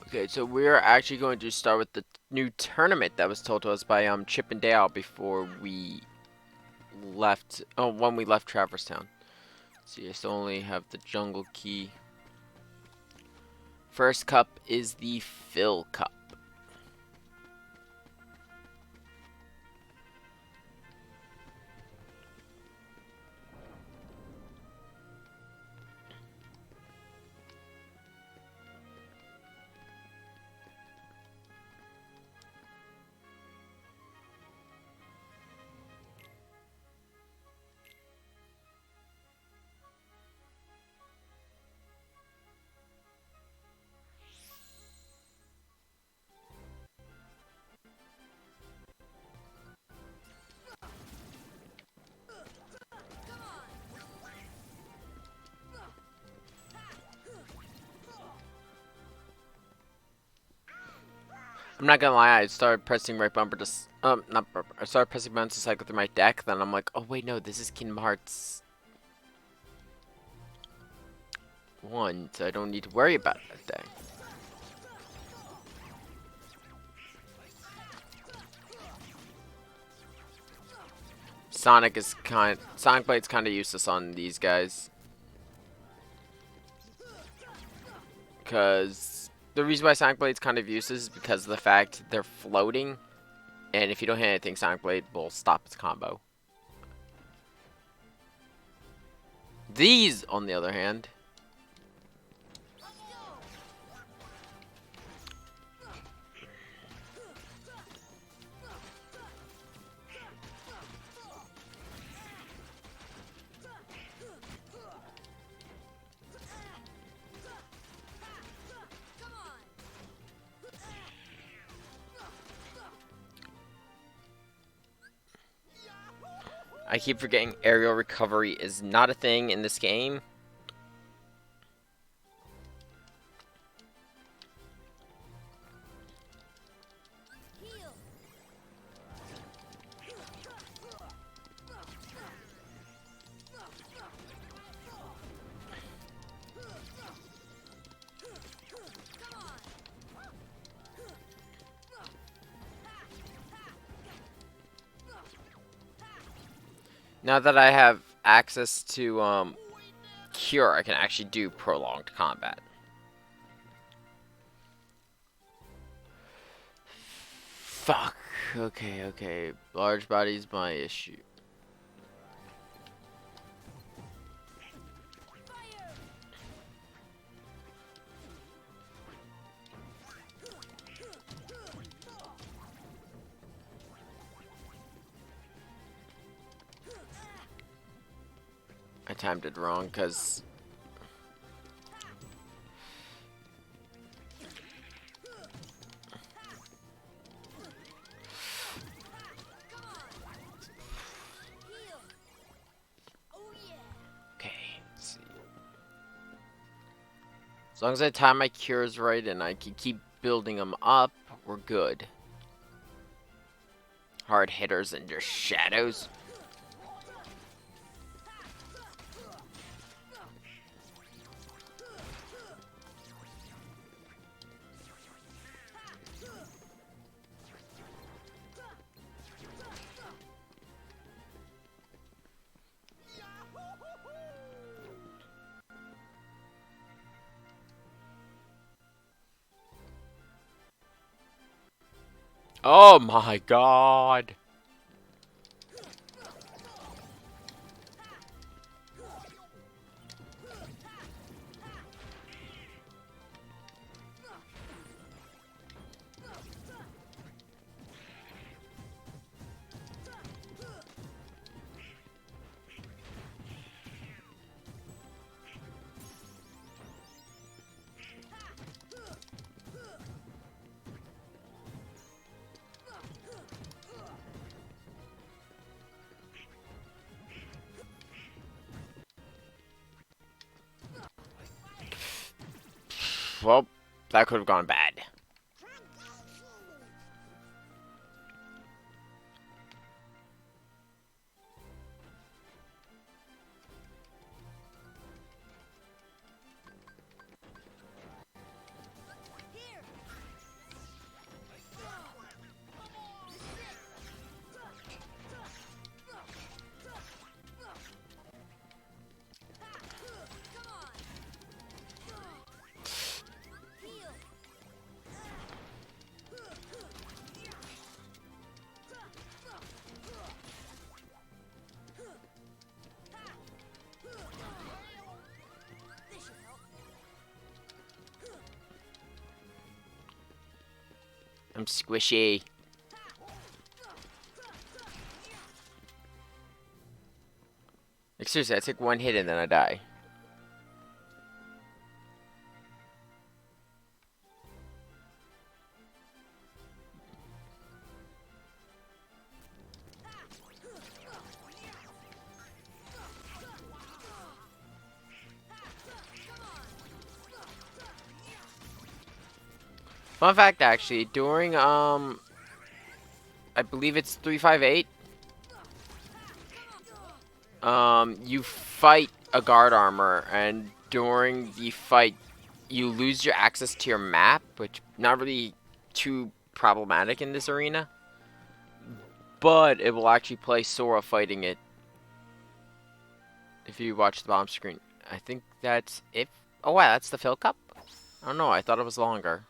Okay, so we're actually going to start with the new tournament that was told to us by Chip and Dale before we left. Oh, when we left Traverse Town. See, I still only have the Jungle Key. First cup is the Phil Cup. I'm not gonna lie, I started pressing right bumper to not bumper. I started pressing buttons to cycle through my deck. Then I'm like, oh wait, no, this is Kingdom Hearts 1, so I don't need to worry about that thing. Sonic Blade's kind of useless on these guys, because the reason why Sonic Blade's kind of useless is because of the fact they're floating, and if you don't hit anything, Sonic Blade will stop its combo. These, on the other hand, I keep forgetting aerial recovery is not a thing in this game. Now that I have access to Cure, I can actually do prolonged combat. Fuck. Okay, okay. Large body's my issue. I timed it wrong because okay, let's see. As long as I time my cures right and I can keep building them up, we're good. Hard hitters and just shadows. Oh my god. Well, that could have gone bad. I'm squishy. Like, seriously, I take one hit and then I die. Fun fact, actually, during, I believe it's 358, you fight a guard armor, and during the fight, you lose your access to your map, which not really too problematic in this arena, but it will actually play Sora fighting it if you watch the bottom screen. I think that's it. Oh wow, that's the Phil Cup? I don't know, I thought it was longer.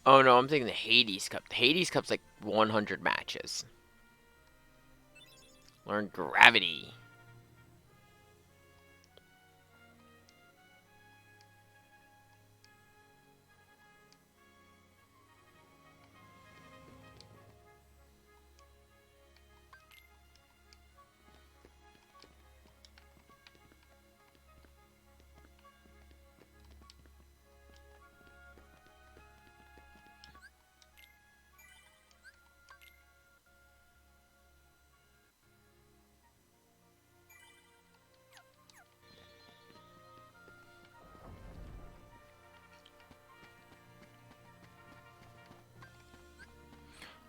Oh no, I'm thinking the Hades Cup. The Hades Cup's like 100 matches. Learn gravity.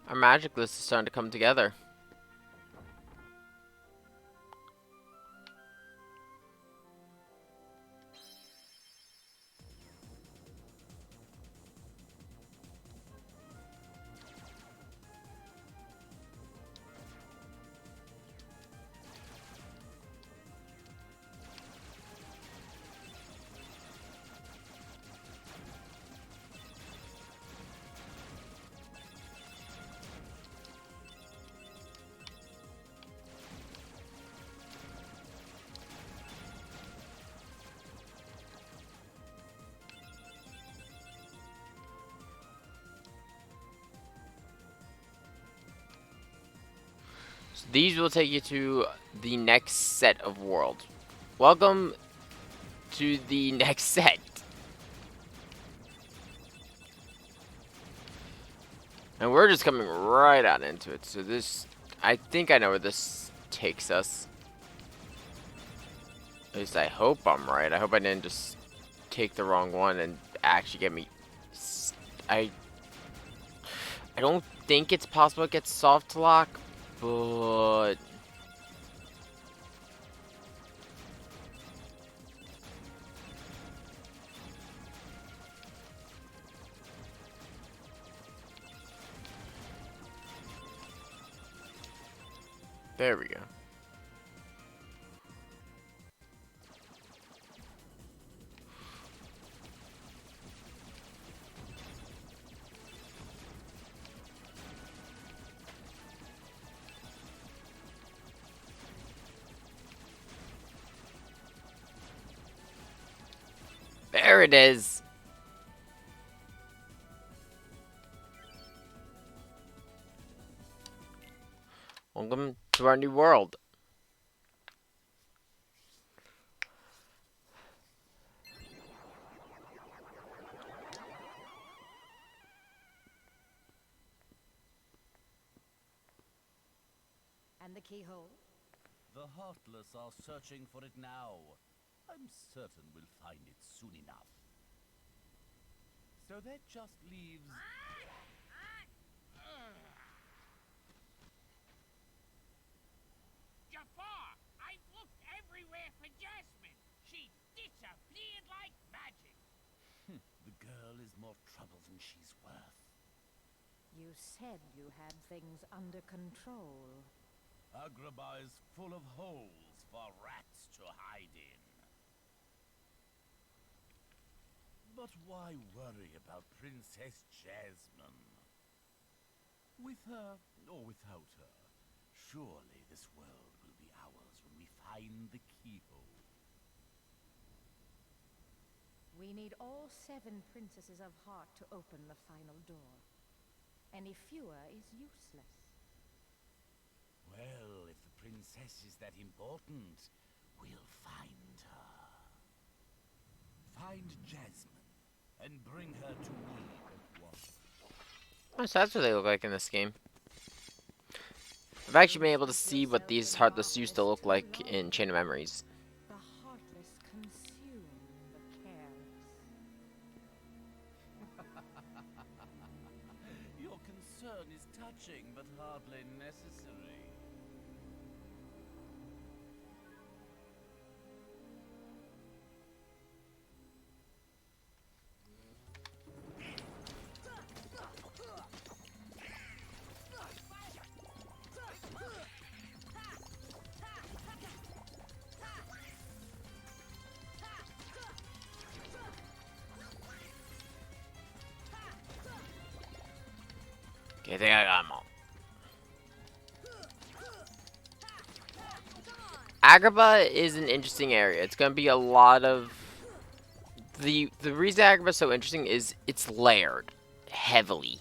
Our magic list is starting to come together. So these will take you to the next set of world. Welcome to the next set. And we're just coming right out into it. So this, I think I know where this takes us. At least I hope I'm right. I hope I didn't just take the wrong one and actually get me. I don't think it's possible to get soft lock, but there we go. There it is. Welcome to our new world. And the keyhole? The Heartless are searching for it now. I'm certain we'll find it soon enough. So that just leaves... Jafar! I've looked everywhere for Jasmine. She disappeared like magic. The girl is more trouble than she's worth. You said you had things under control. Agrabah is full of holes for rats to hide in. But why worry about Princess Jasmine? With her or without her, surely this world will be ours when we find the keyhole. We need all 7 princesses of heart to open the final door. Any fewer is useless. Well, if the princess is that important, we'll find her. Find Jasmine, and bring her to me at once. Oh, so that's what they look like in this game. I've actually been able to see what these Heartless used to look like in Chain of Memories. The heartless consume the careless. Your concern is touching, but hardly necessary. Okay, I think I got them all. Agrabah is an interesting area. It's going to be a lot of... The reason Agrabah is so interesting is it's layered heavily.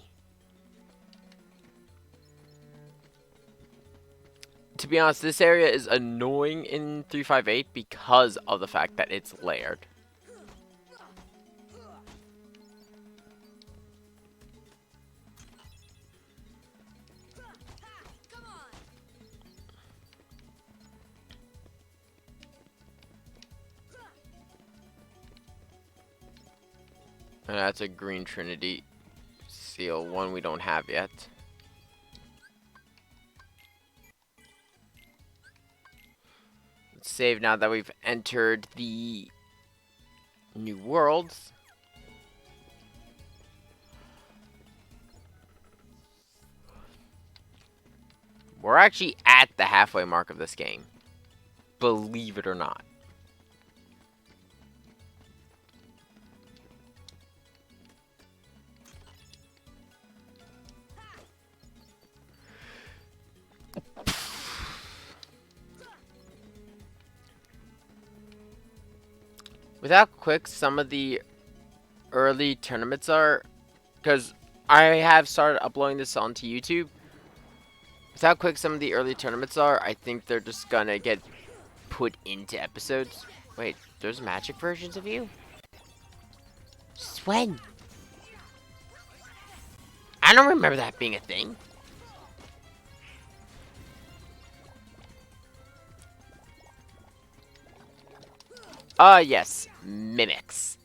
To be honest, this area is annoying in 358 because of the fact that it's layered. And that's a green Trinity seal, one we don't have yet. Let's save now that we've entered the new worlds. We're actually at the halfway mark of this game, believe it or not. With how quick some of the early tournaments are, because I have started uploading this onto YouTube. With how quick some of the early tournaments are, I think they're just gonna get put into episodes. Wait, there's magic versions of you? Swen! I don't remember that being a thing. Yes. Mimics.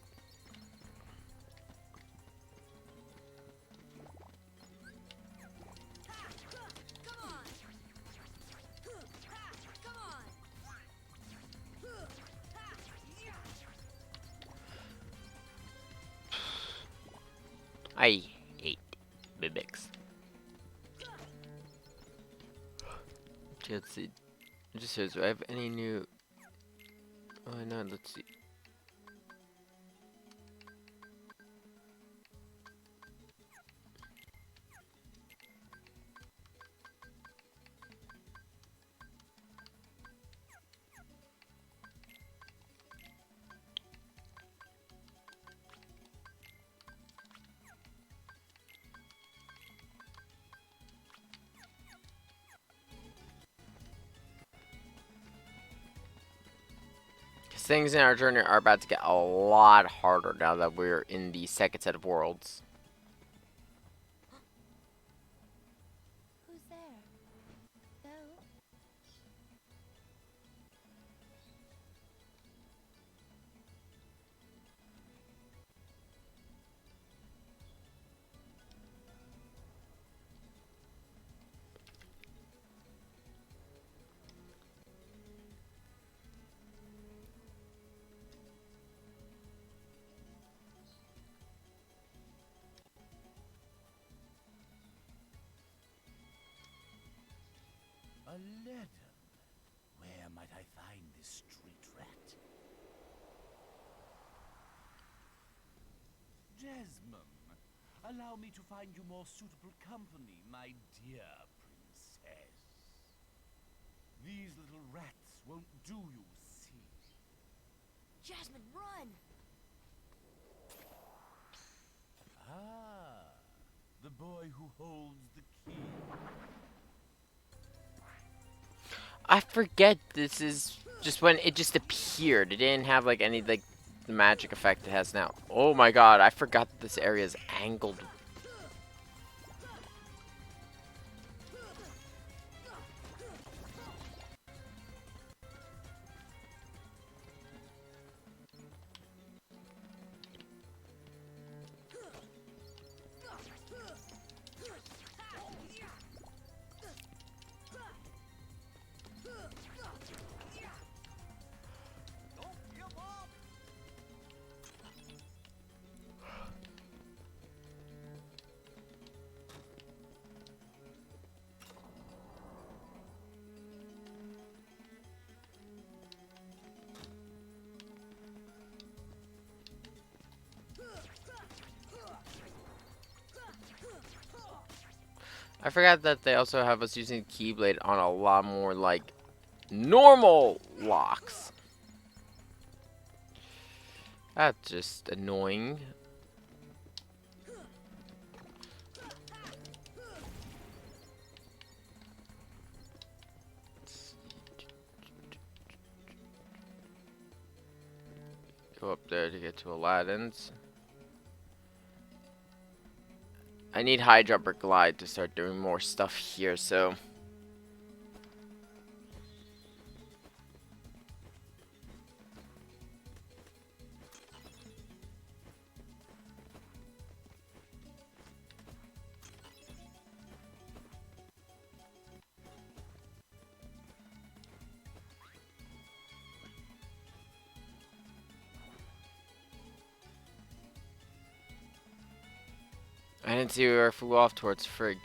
I hate mimics. Okay, let's see. It just says, do I have any new... Oh, no, let's see. Things in our journey are about to get a lot harder now that we're in the second set of worlds. Who's there? Go. A leaden. Where might I find this street rat? Jasmine, allow me to find you more suitable company, my dear princess. These little rats won't do you, see? Jasmine, run! boy who holds the key. I forget this is just when it just appeared. It didn't have like any like the magic effect it has now. Oh my god, I forgot that this area is angled. I forgot that they also have us using Keyblade on a lot more like normal locks. That's just annoying. Go up there to get to Aladdin's. I need high jump or glide to start doing more stuff here, so I didn't see where I flew off towards Frig.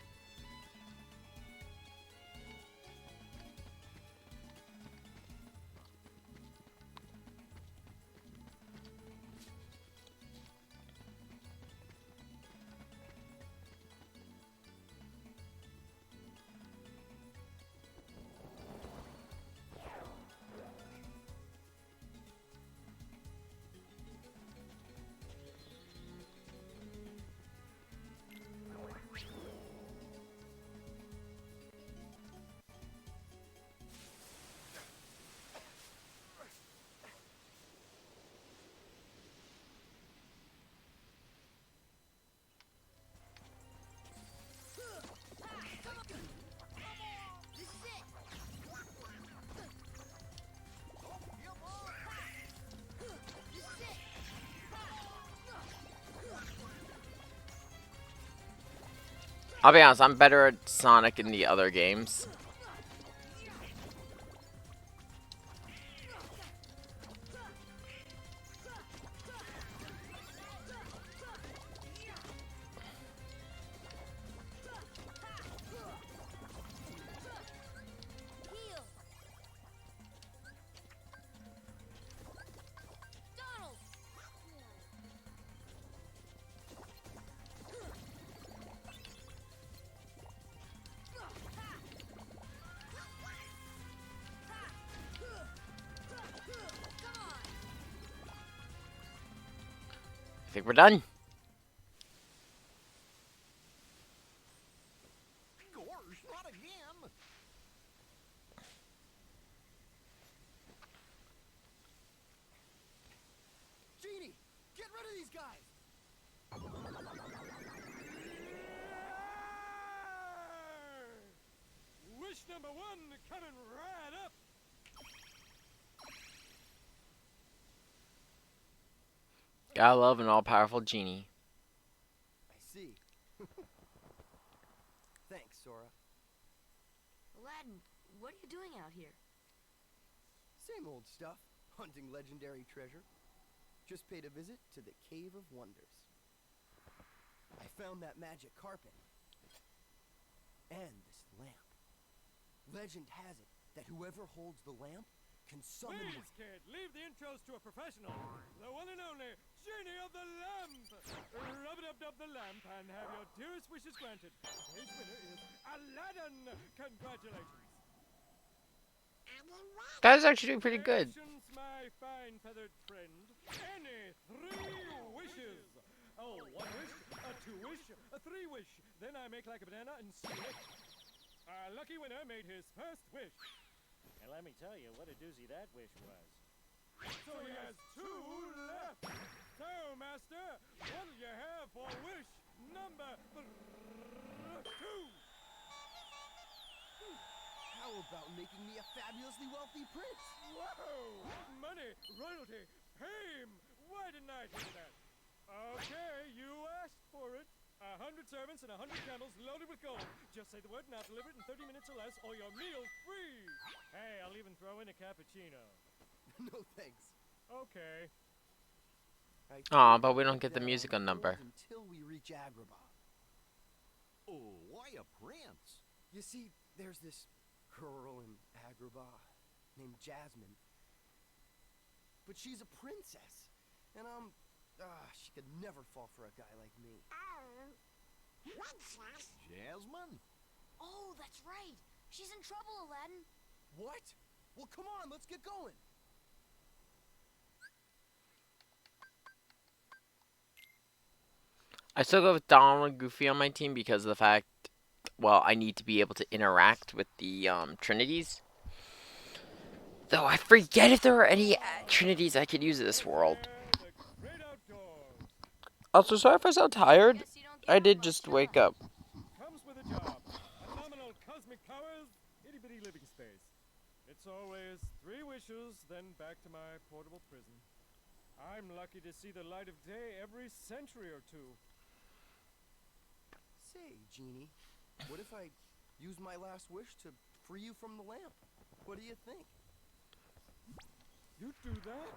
I'll be honest, I'm better at Sonic in the other games. Heal. Donald. I think we're done. Gosh, not again! Genie, get rid of these guys! Wish number one coming right up. Gotta love an all-powerful genie. I see. Thanks, Sora. Aladdin, what are you doing out here? Same old stuff. Hunting legendary treasure. Just paid a visit to the Cave of Wonders. I found that magic carpet. And this lamp. Legend has it that whoever holds the lamp can summon Please, kid, leave the intros to a professional. The one and only Genie of the Lamp. Rub-a-dub-dub the lamp and have your dearest wishes granted. Today's winner is Aladdin. Congratulations. Guys actually doing pretty good. Patience, my fine feathered friend. Any 3 wishes. Oh, one wish, a two wish, a three wish. Then I make like a banana and seal it. Our lucky winner made his first wish. And let me tell you what a doozy that wish was. So he has two left. So, Master, what'll you have for wish number 2? How about making me a fabulously wealthy prince? Whoa! Money, royalty, fame! Why didn't I hear that? Okay, you asked for it. 100 servants and 100 camels loaded with gold. Just say the word and I'll deliver it in 30 minutes or less, or your meal's free. Hey, I'll even throw in a cappuccino. No thanks. Okay. Aw, but we don't get the musical number. Until we reach Agrabah. Oh, why a prince? You see, there's this girl in Agrabah named Jasmine. But she's a princess. And she could never fall for a guy like me. Jasmine? Oh, that's right. She's in trouble, Aladdin. What? Well, come on, let's get going. I still go with Donald and Goofy on my team because of the fact, well, I need to be able to interact with the Trinities. Though I forget if there are any Trinities I could use in this world. The great outdoors Also, sorry if I sound tired. Guess you don't get I out did much, just huh? wake up. comes with a job. Phenomenal cosmic powers, itty-bitty living space. It's always 3 wishes, then back to my portable prison. I'm lucky to see the light of day every century or two. Say, Genie, what if I use my last wish to free you from the lamp? What do you think? You do that?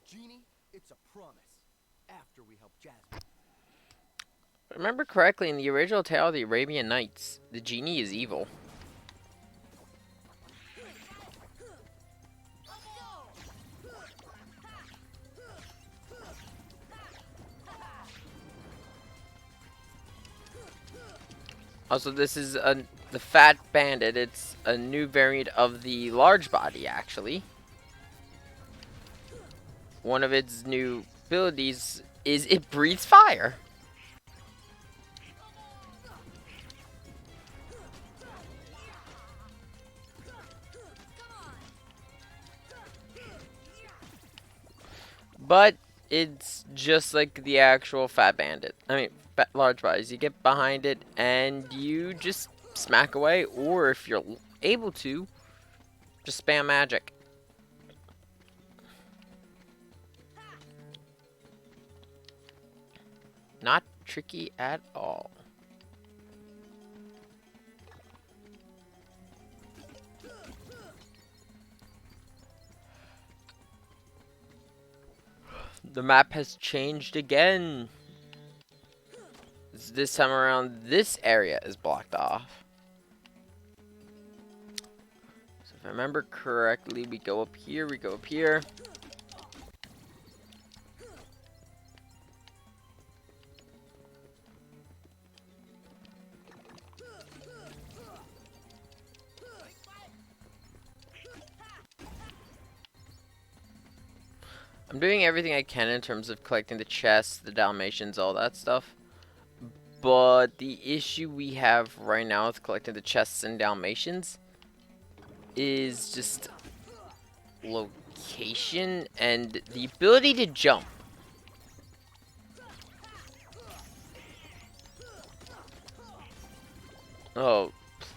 Genie, it's a promise. After we help Jasmine. If I remember correctly, in the original tale of the Arabian Nights, the genie is evil. Also, this is the Fat Bandit. It's a new variant of the large body, actually. One of its new abilities is it breathes fire. But it's just like the actual Fat Bandit. I mean, large bodies. You get behind it and you just smack away, or if you're able to, just spam magic. Not tricky at all. The map has changed again. This time around, this area is blocked off. So if I remember correctly, we go up here, we go up here. I'm doing everything I can in terms of collecting the chests, the Dalmatians, all that stuff. But the issue we have right now with collecting the chests and Dalmatians is just location and the ability to jump. Oh,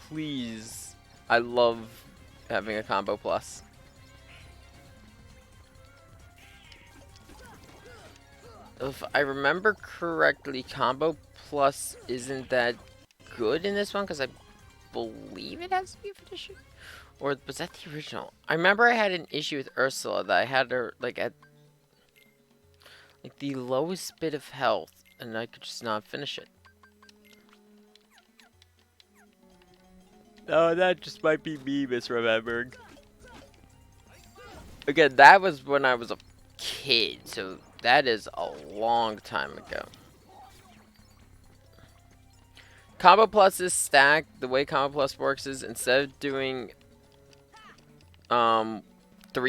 please. I love having a combo plus. If I remember correctly, combo plus isn't that good in this one because I believe it has to be a finisher. Or was that the original? I remember I had an issue with Ursula that I had her like at like the lowest bit of health and I could just not finish it. Oh, that just might be me misremembering. Again, that was when I was a kid, so that is a long time ago. Combo Plus is stacked. The way Combo Plus works is instead of doing 3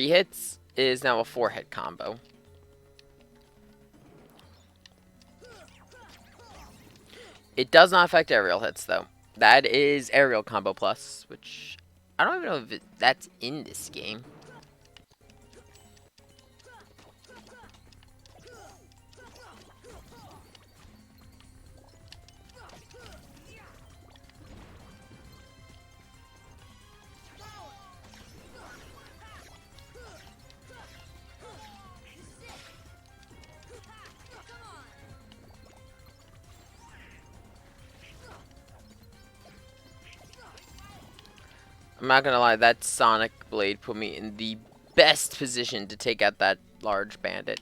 hits, it is now a 4-hit combo. It does not affect aerial hits though. That is aerial combo plus, which I don't even know if that's in this game. I'm not gonna lie, that Sonic Blade put me in the best position to take out that large bandit.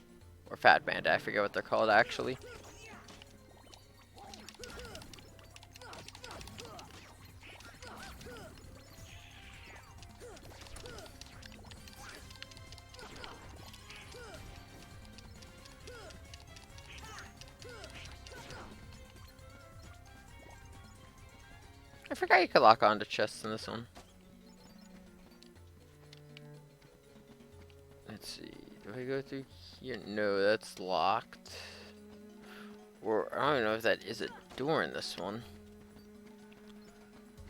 Or fat bandit, I forget what they're called actually. I forgot you could lock onto chests in this one. Let's see, do I go through here? No, that's locked. Or, I don't even know if that is a door in this one.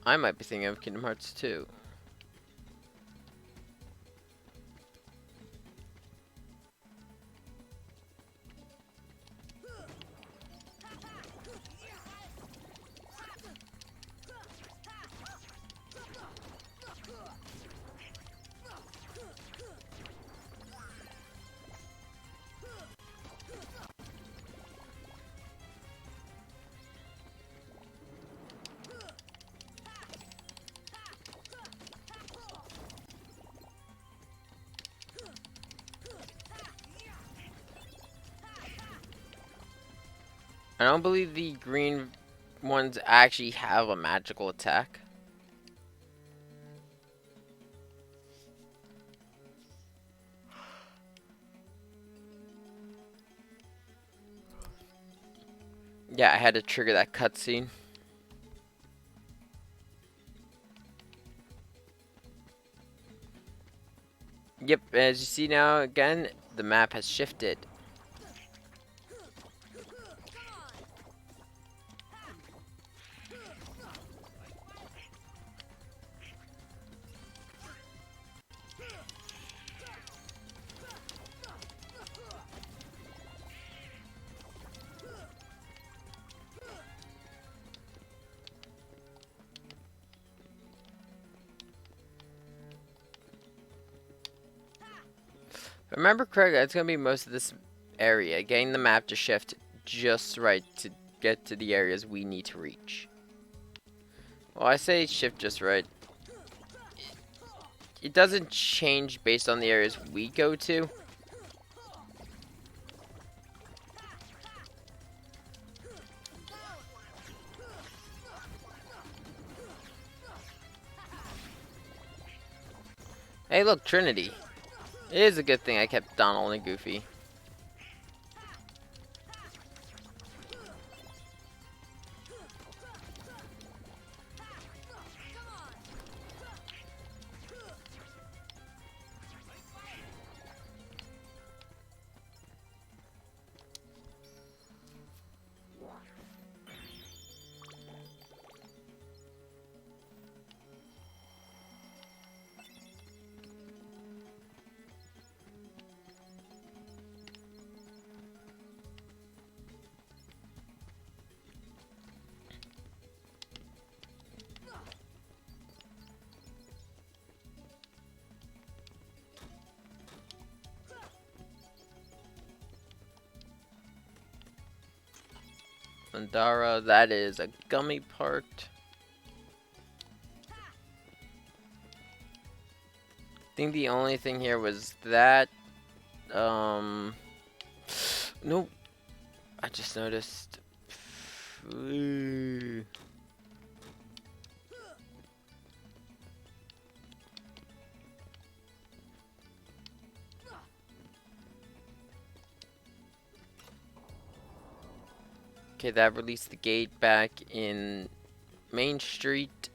I might be thinking of Kingdom Hearts 2. I don't believe the green ones actually have a magical attack. Yeah, I had to trigger that cutscene. Yep, as you see now, again, the map has shifted. Remember correctly, it's going to be most of this area, getting the map to shift just right to get to the areas we need to reach. Well, I say shift just right. It doesn't change based on the areas we go to. Hey look, Trinity. It is a good thing I kept Donald and Goofy. Landara, that is a gummy part. I think the only thing here was that, nope. I just noticed. Ooh. Okay, that released the gate back in Main Street.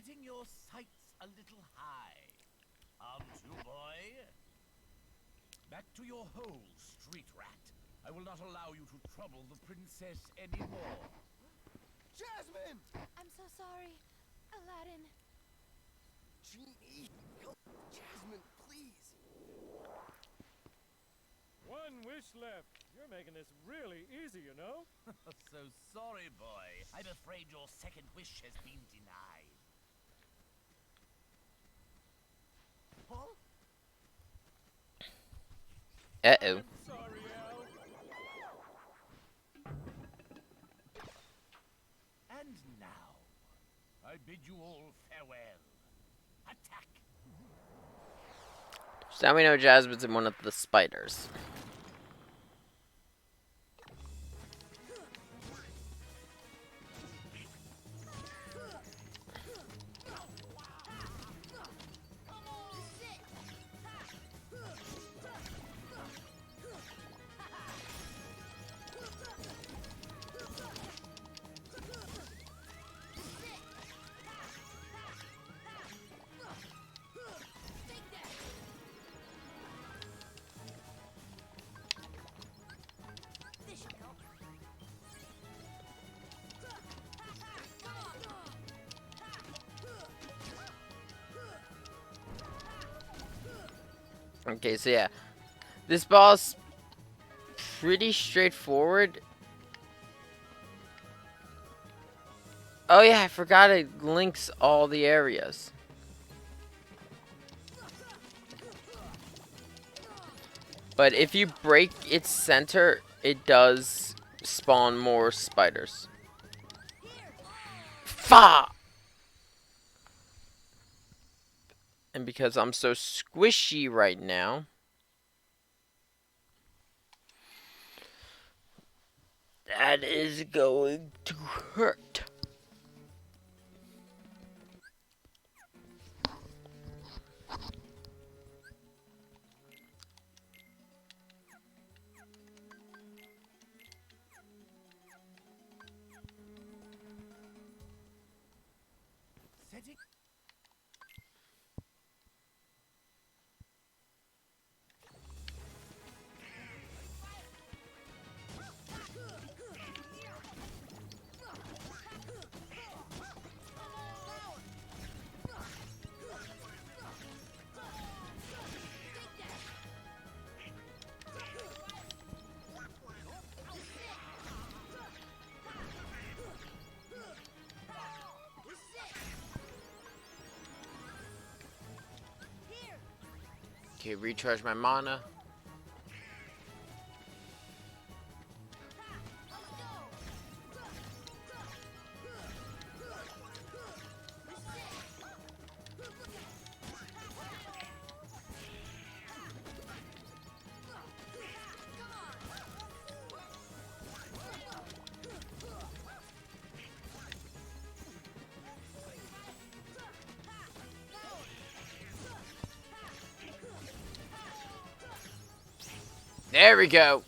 setting your sights a little high, aren't you, boy? Back to your hole, street rat. I will not allow you to trouble the princess anymore. Jasmine! I'm so sorry, Aladdin. Genie, help Jasmine, please. One wish left. You're making this really easy, you know? So sorry, boy. I'm afraid your second wish has been denied. Huh? Uh-oh. I'm sorry, Al. And now, I bid you all farewell. Attack! So now we know Jasmine's in one of the spiders. Okay, so yeah. This boss, pretty straightforward. Oh yeah, I forgot it links all the areas. But if you break its center, it does spawn more spiders. Fa! And because I'm so squishy right now, that is going to hurt. Setting... Okay, recharge my mana. There we go.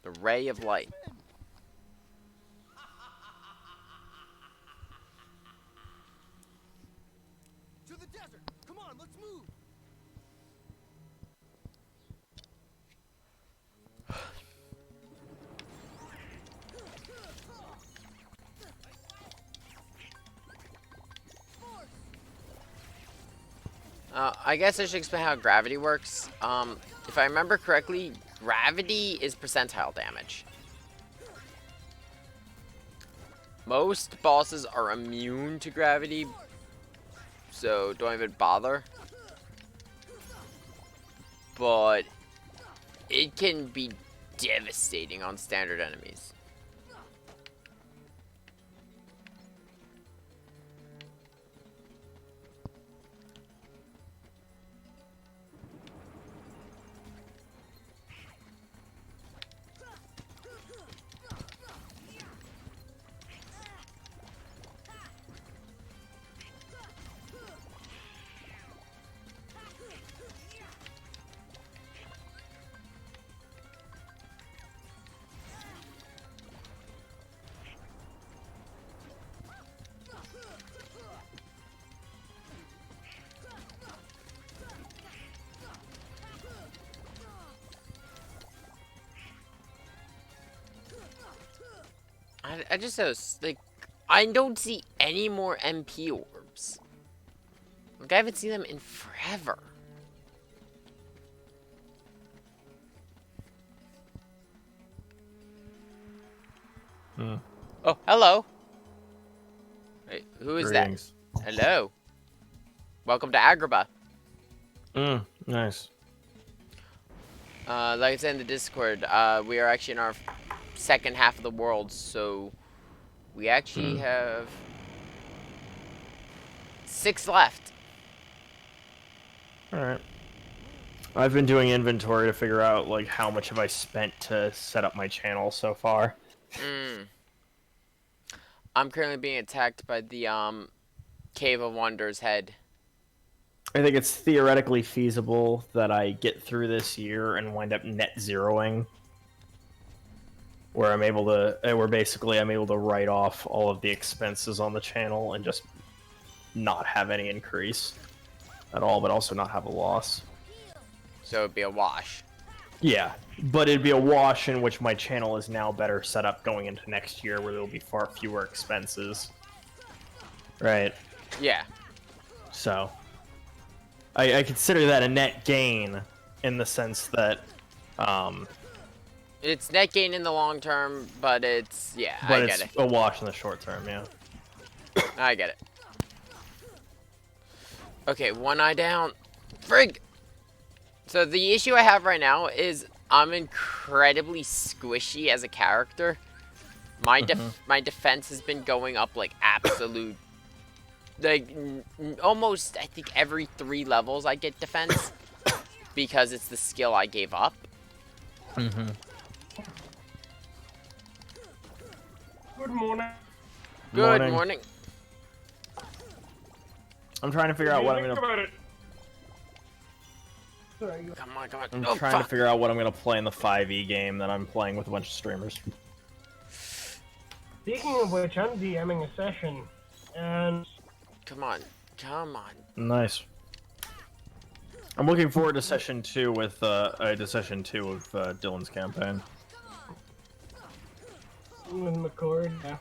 The ray of light. To the desert! Come on, let's move! I guess I should explain how gravity works. If I remember correctly, gravity is percentile damage. Most bosses are immune to gravity, so don't even bother. But it can be devastating on standard enemies. I just was like, I don't see any more MP orbs. Like, I haven't seen them in forever. Oh, hello. Wait, who is Greetings. that? Hello. Welcome to Agrabah. Nice. Like I said in the Discord, we are actually in our second half of the world, so we actually have 6 left. Alright. I've been doing inventory to figure out, like, how much have I spent to set up my channel so far. I'm currently being attacked by the, Cave of Wonders head. I think it's theoretically feasible that I get through this year and wind up net zeroing. Where I'm able to, I'm able to write off all of the expenses on the channel and just not have any increase at all, but also not have a loss. So it'd be a wash. Yeah, but it'd be a wash in which my channel is now better set up going into next year, where there'll be far fewer expenses. Right. Yeah. So, I consider that a net gain in the sense that, It's net gain in the long term, but it's, yeah, but I get it's it. a wash in the short term, yeah. I get it. Okay, one eye down. Frig! So the issue I have right now is I'm incredibly squishy as a character. My defense has been going up like absolute, like almost I think every 3 levels I get defense because it's the skill I gave up. Good morning. Good morning. I'm trying to figure out what I'm gonna. Come on, come on. I'm trying to figure out what I'm gonna play in the 5e game that I'm playing with a bunch of streamers. Speaking of which, I'm DMing a session, and Come on, come on. Nice. I'm looking forward to session 2 with of Dylan's campaign. with McCord, yeah.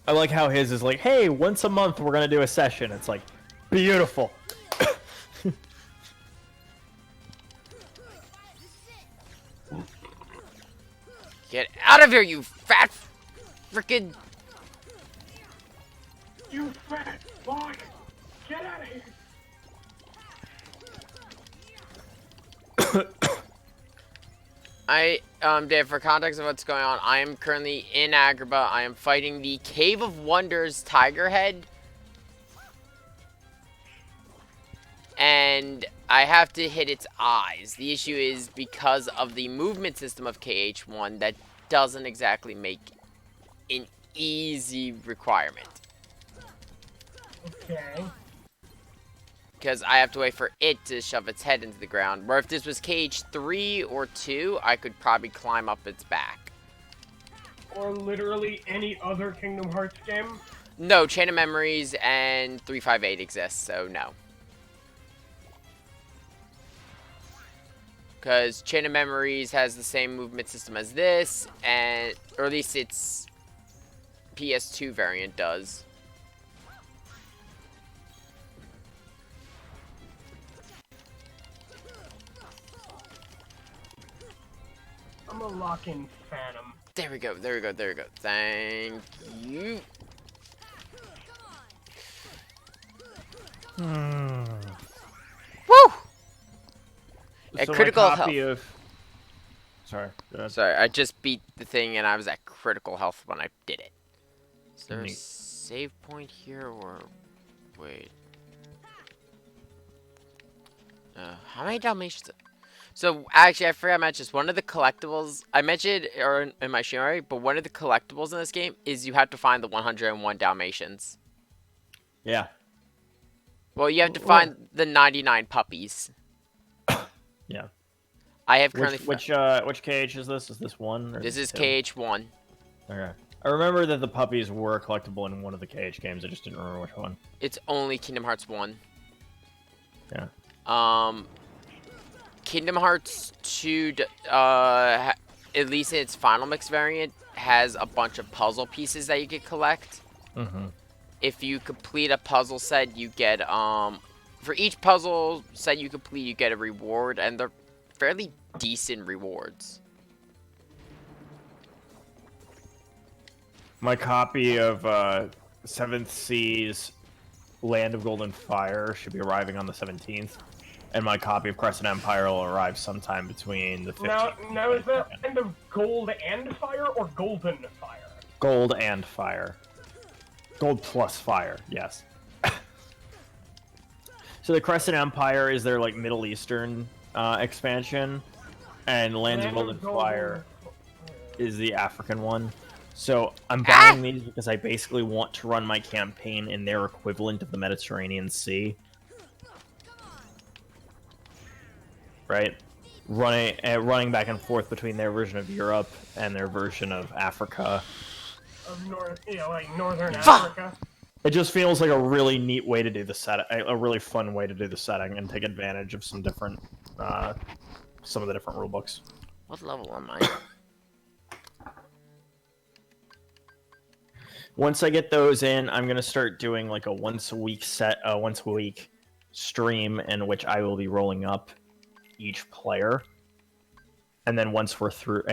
I like how his is like, hey, once a month we're gonna do a session. It's like, beautiful. Get out of here, you fat frickin'. You fat fuck! Get out of here! Dave, for context of what's going on, I am currently in Agrabah. I am fighting the Cave of Wonders Tiger Head. And I have to hit its eyes. The issue is because of the movement system of KH1, that doesn't exactly make an easy requirement. Okay. Because I have to wait for it to shove its head into the ground. Where if this was KH3 or 2, I could probably climb up its back. Or literally any other Kingdom Hearts game? No, Chain of Memories and 358 exists, so no. Because Chain of Memories has the same movement system as this, and or at least its PS2 variant does. I'm gonna lock in Phantom. There we go, there we go, there we go. Thank you. Woo! A So critical my health. copy of... Sorry. Go ahead. Sorry, I just beat the thing and I was at critical health when I did it. Is there a Neat. save point here or wait? How many Dalmatians? So actually, I forgot to mention this. One of the collectibles I mentioned or in my stream already, but one of the collectibles in this game is you have to find the 101 Dalmatians. Yeah. Well, you have to find the 99 puppies. Yeah. I have currently. Which KH is this? Is this 1? Or This is 2? KH1. Okay. I remember that the puppies were collectible in one of the KH games. I just didn't remember which one. It's only Kingdom Hearts 1. Yeah. Kingdom Hearts 2, at least in its final mix variant, has a bunch of puzzle pieces that you can collect. Mm-hmm. If you complete a puzzle set, you get for each puzzle set you complete, you get a reward, and they're fairly decent rewards. My copy of 7th Seas Land of Golden Fire should be arriving on the 17th, and my copy of Crescent Empire will arrive sometime between the 15th. Now is that Land of Gold and Fire or Golden Fire? Gold and Fire. Gold plus Fire, yes. So the Crescent Empire is their like Middle Eastern expansion, and Lands of Golden Fire is the African one. So I'm buying these because I basically want to run my campaign in their equivalent of the Mediterranean Sea. Right? Running back and forth between their version of Europe and their version of Africa. Of like Northern Africa. It just feels like a really neat way to do the set, a really fun way to do the setting and take advantage of some different, some of the different rulebooks. What level am I? Once I get those in, I'm gonna start doing like a once a week stream in which I will be rolling up each player, and then once we're through,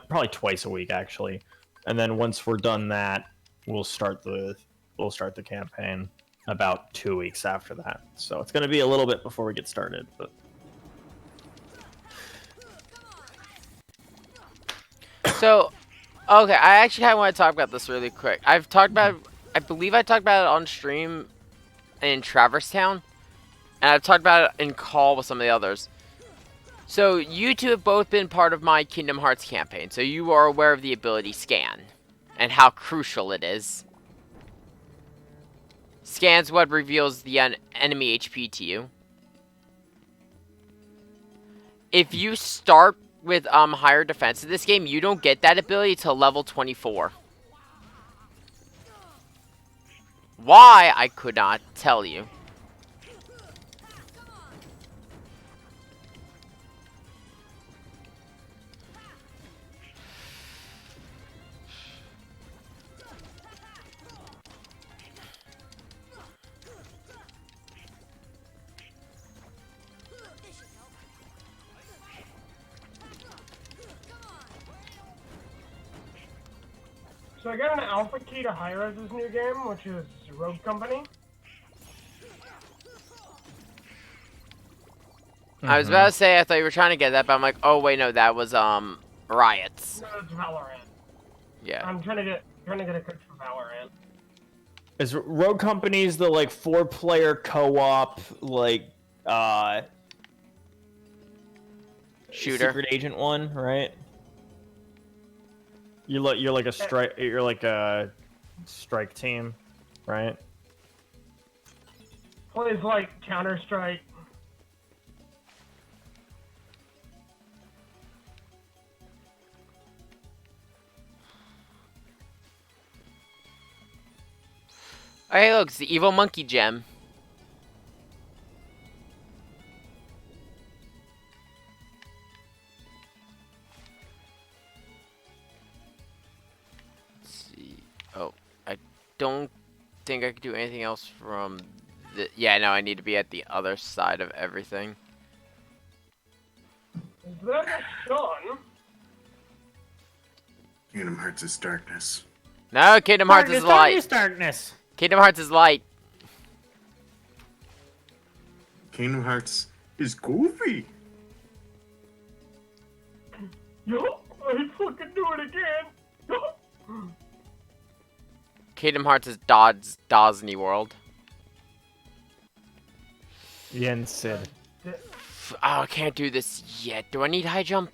probably twice a week actually, and then once we're done that, we'll start the campaign about 2 weeks after that. So it's gonna be a little bit before we get started, but. So, okay, I actually kind of want to talk about this really quick. I believe I talked about it on stream in Traverse Town, and I've talked about it in call with some of the others. So, you two have both been part of my Kingdom Hearts campaign, so you are aware of the ability Scan, and how crucial it is. Scan's what reveals the enemy HP to you. If you start with higher defense in this game, you don't get that ability till level 24. Why? I could not tell you. So I got an alpha key to Hi-Rez's new game, which is Rogue Company. I was about to say, I thought you were trying to get that, but I'm like, oh wait, no, that was Riots. No, it's Valorant. Yeah. I'm trying to get a code for Valorant. Is Rogue Company's the like 4-player co-op like shooter secret agent one, right? You're like a strike team, right? Plays like Counter-Strike. Hey, look, it's the evil monkey gem. Let's see. Oh, I don't think I could do anything else from the... Yeah, no, I need to be at the other side of everything. Is that a sun? Kingdom Hearts is darkness. No, Kingdom Hearts is light. Darkness. Kingdom Hearts is light. Kingdom Hearts is goofy. Yo, I fucking do it again. Kingdom Hearts is Disney World. Yen Sid. Oh, I can't do this yet. Do I need high jump?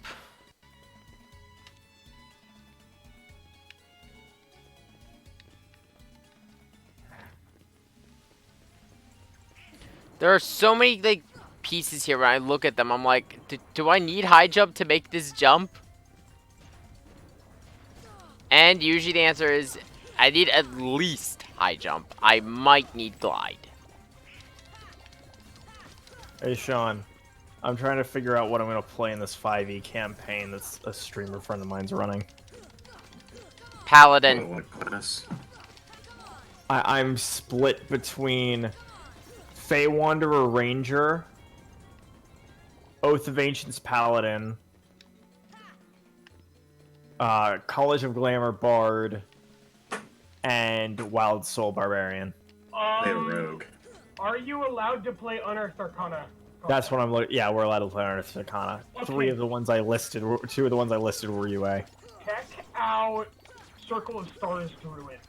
There are so many like pieces here when I look at them. I'm like, do I need high jump to make this jump? And usually the answer is, I need at least high jump. I might need glide. Hey Sean, I'm trying to figure out what I'm gonna play in this 5e campaign that's a streamer friend of mine's running. Paladin. What class? I'm split between Fey Wanderer Ranger, Oath of Ancients Paladin, College of Glamour Bard, and Wild Soul Barbarian. Play a rogue. Are you allowed to play Unearthed Arcana? That's what I'm looking. Yeah, we're allowed to play Unearthed Arcana. Okay. 2 of the ones I listed were UA. Check out Circle of Stars Druid.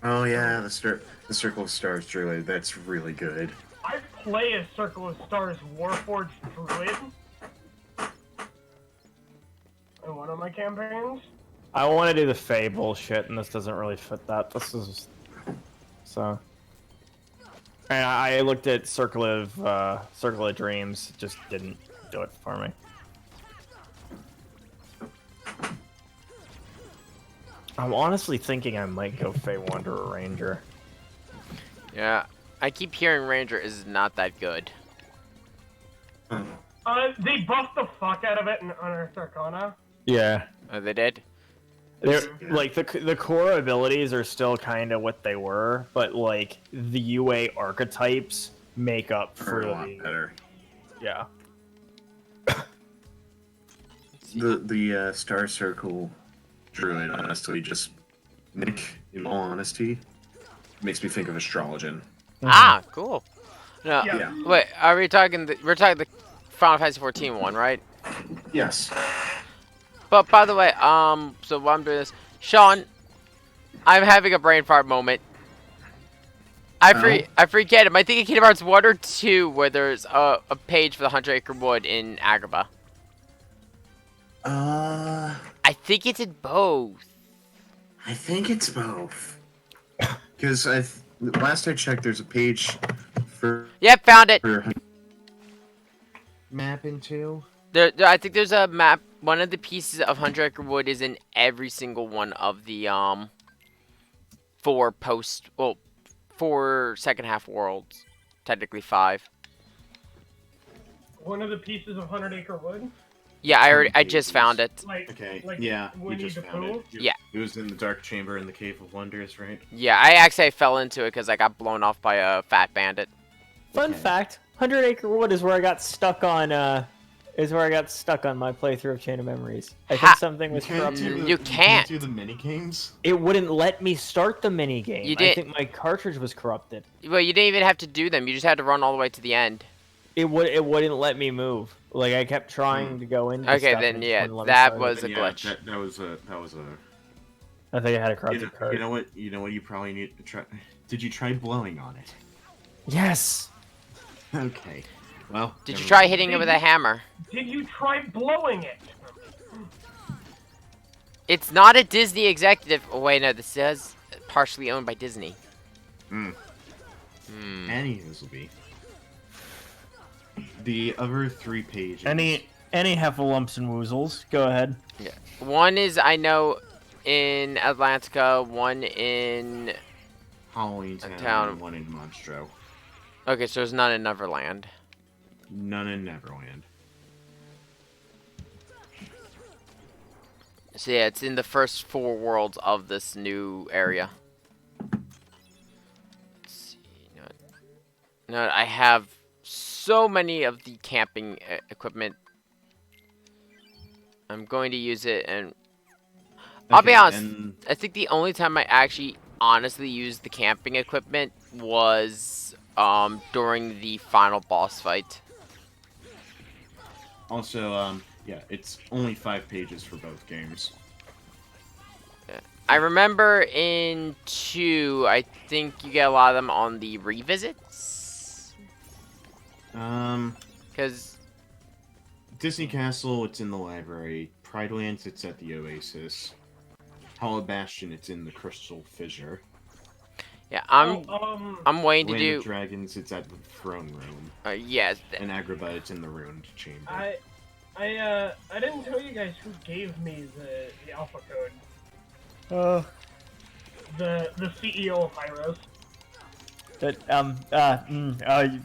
Oh yeah, the Circle of Stars Druid. That's really good. I play a Circle of Stars Warforged Druid in one of my campaigns. I want to do the Fey bullshit, and this doesn't really fit that. This is so. And I looked at Circle of Dreams, just didn't do it for me. I'm honestly thinking I might go Fey Wanderer Ranger. Yeah, I keep hearing Ranger is not that good. They buffed the fuck out of it in Unearthed Arcana. Yeah. Oh, they did? They're, like, the core abilities are still kind of what they were, but, like, the UA archetypes make up for a lot better. Yeah. The Star Circle Druid, honestly, just in all honesty, makes me think of Astrologian. Ah, cool. No, Yeah. wait, are we talking? We're talking the Final Fantasy 14 one, right? Yes. But by the way, so while I'm doing this, Sean, I'm having a brain fart moment. I forget. Am I thinking Kingdom Hearts 1 or 2 where there's a page for the 100 Acre Wood in Agrabah? I think it's in both. I think it's both. Because last I checked, there's a page for. Yep, found it. Map into. I think there's a map. One of the pieces of 100 Acre Wood is in every single one of the four second half worlds. Technically 5. One of the pieces of 100 Acre Wood? Yeah, I just found it. Okay, like yeah, you Winnie just the found Pooh? it. Yeah. It was in the Dark Chamber in the Cave of Wonders, right? Yeah, I fell into it because I got blown off by a fat bandit. Fun fact: 100 Acre Wood is where I got stuck on. My playthrough of Chain of Memories. I think something was corrupted. You can't do the mini games. It wouldn't let me start the mini game. You did. I think my cartridge was corrupted. Well, you didn't even have to do them. You just had to run all the way to the end. It wouldn't let me move. Like I kept trying to go into. Okay, stuff then and it yeah, wouldn't let me that start it. was a glitch. That was a. I think I had a corrupted card. You know what? You probably need to try. Did you try blowing on it? Yes. Okay. Well. Did you try hitting it with a hammer? Did you try blowing it? It's not a Disney executive. Oh wait, no, this says partially owned by Disney. Any this will be. The other 3 pages. Any heffalumps and woozles. Go ahead. Yeah. One is I know in Atlantica. One in Halloween Town. And one in Monstro. Okay, so there's none in Neverland. None in Neverland. So yeah, it's in the first 4 worlds of this new area. Let's see. No, I have so many of the camping equipment. I'm going to use it, and I'll be honest. I think the only time I actually honestly used the camping equipment was during the final boss fight. Also, yeah, it's only 5 pages for both games. I remember in 2, I think you get a lot of them on the revisits. Because Disney Castle, it's in the library. Pridelands, it's at the Oasis. Hollow Bastion, it's in the Crystal Fissure. Yeah, I'm waiting to Land do. of Dragons, it's at the Throne Room. Yes. And Agrabah, it's in the Ruined Chamber. I didn't tell you guys who gave me the alpha code. The CEO of Hyros.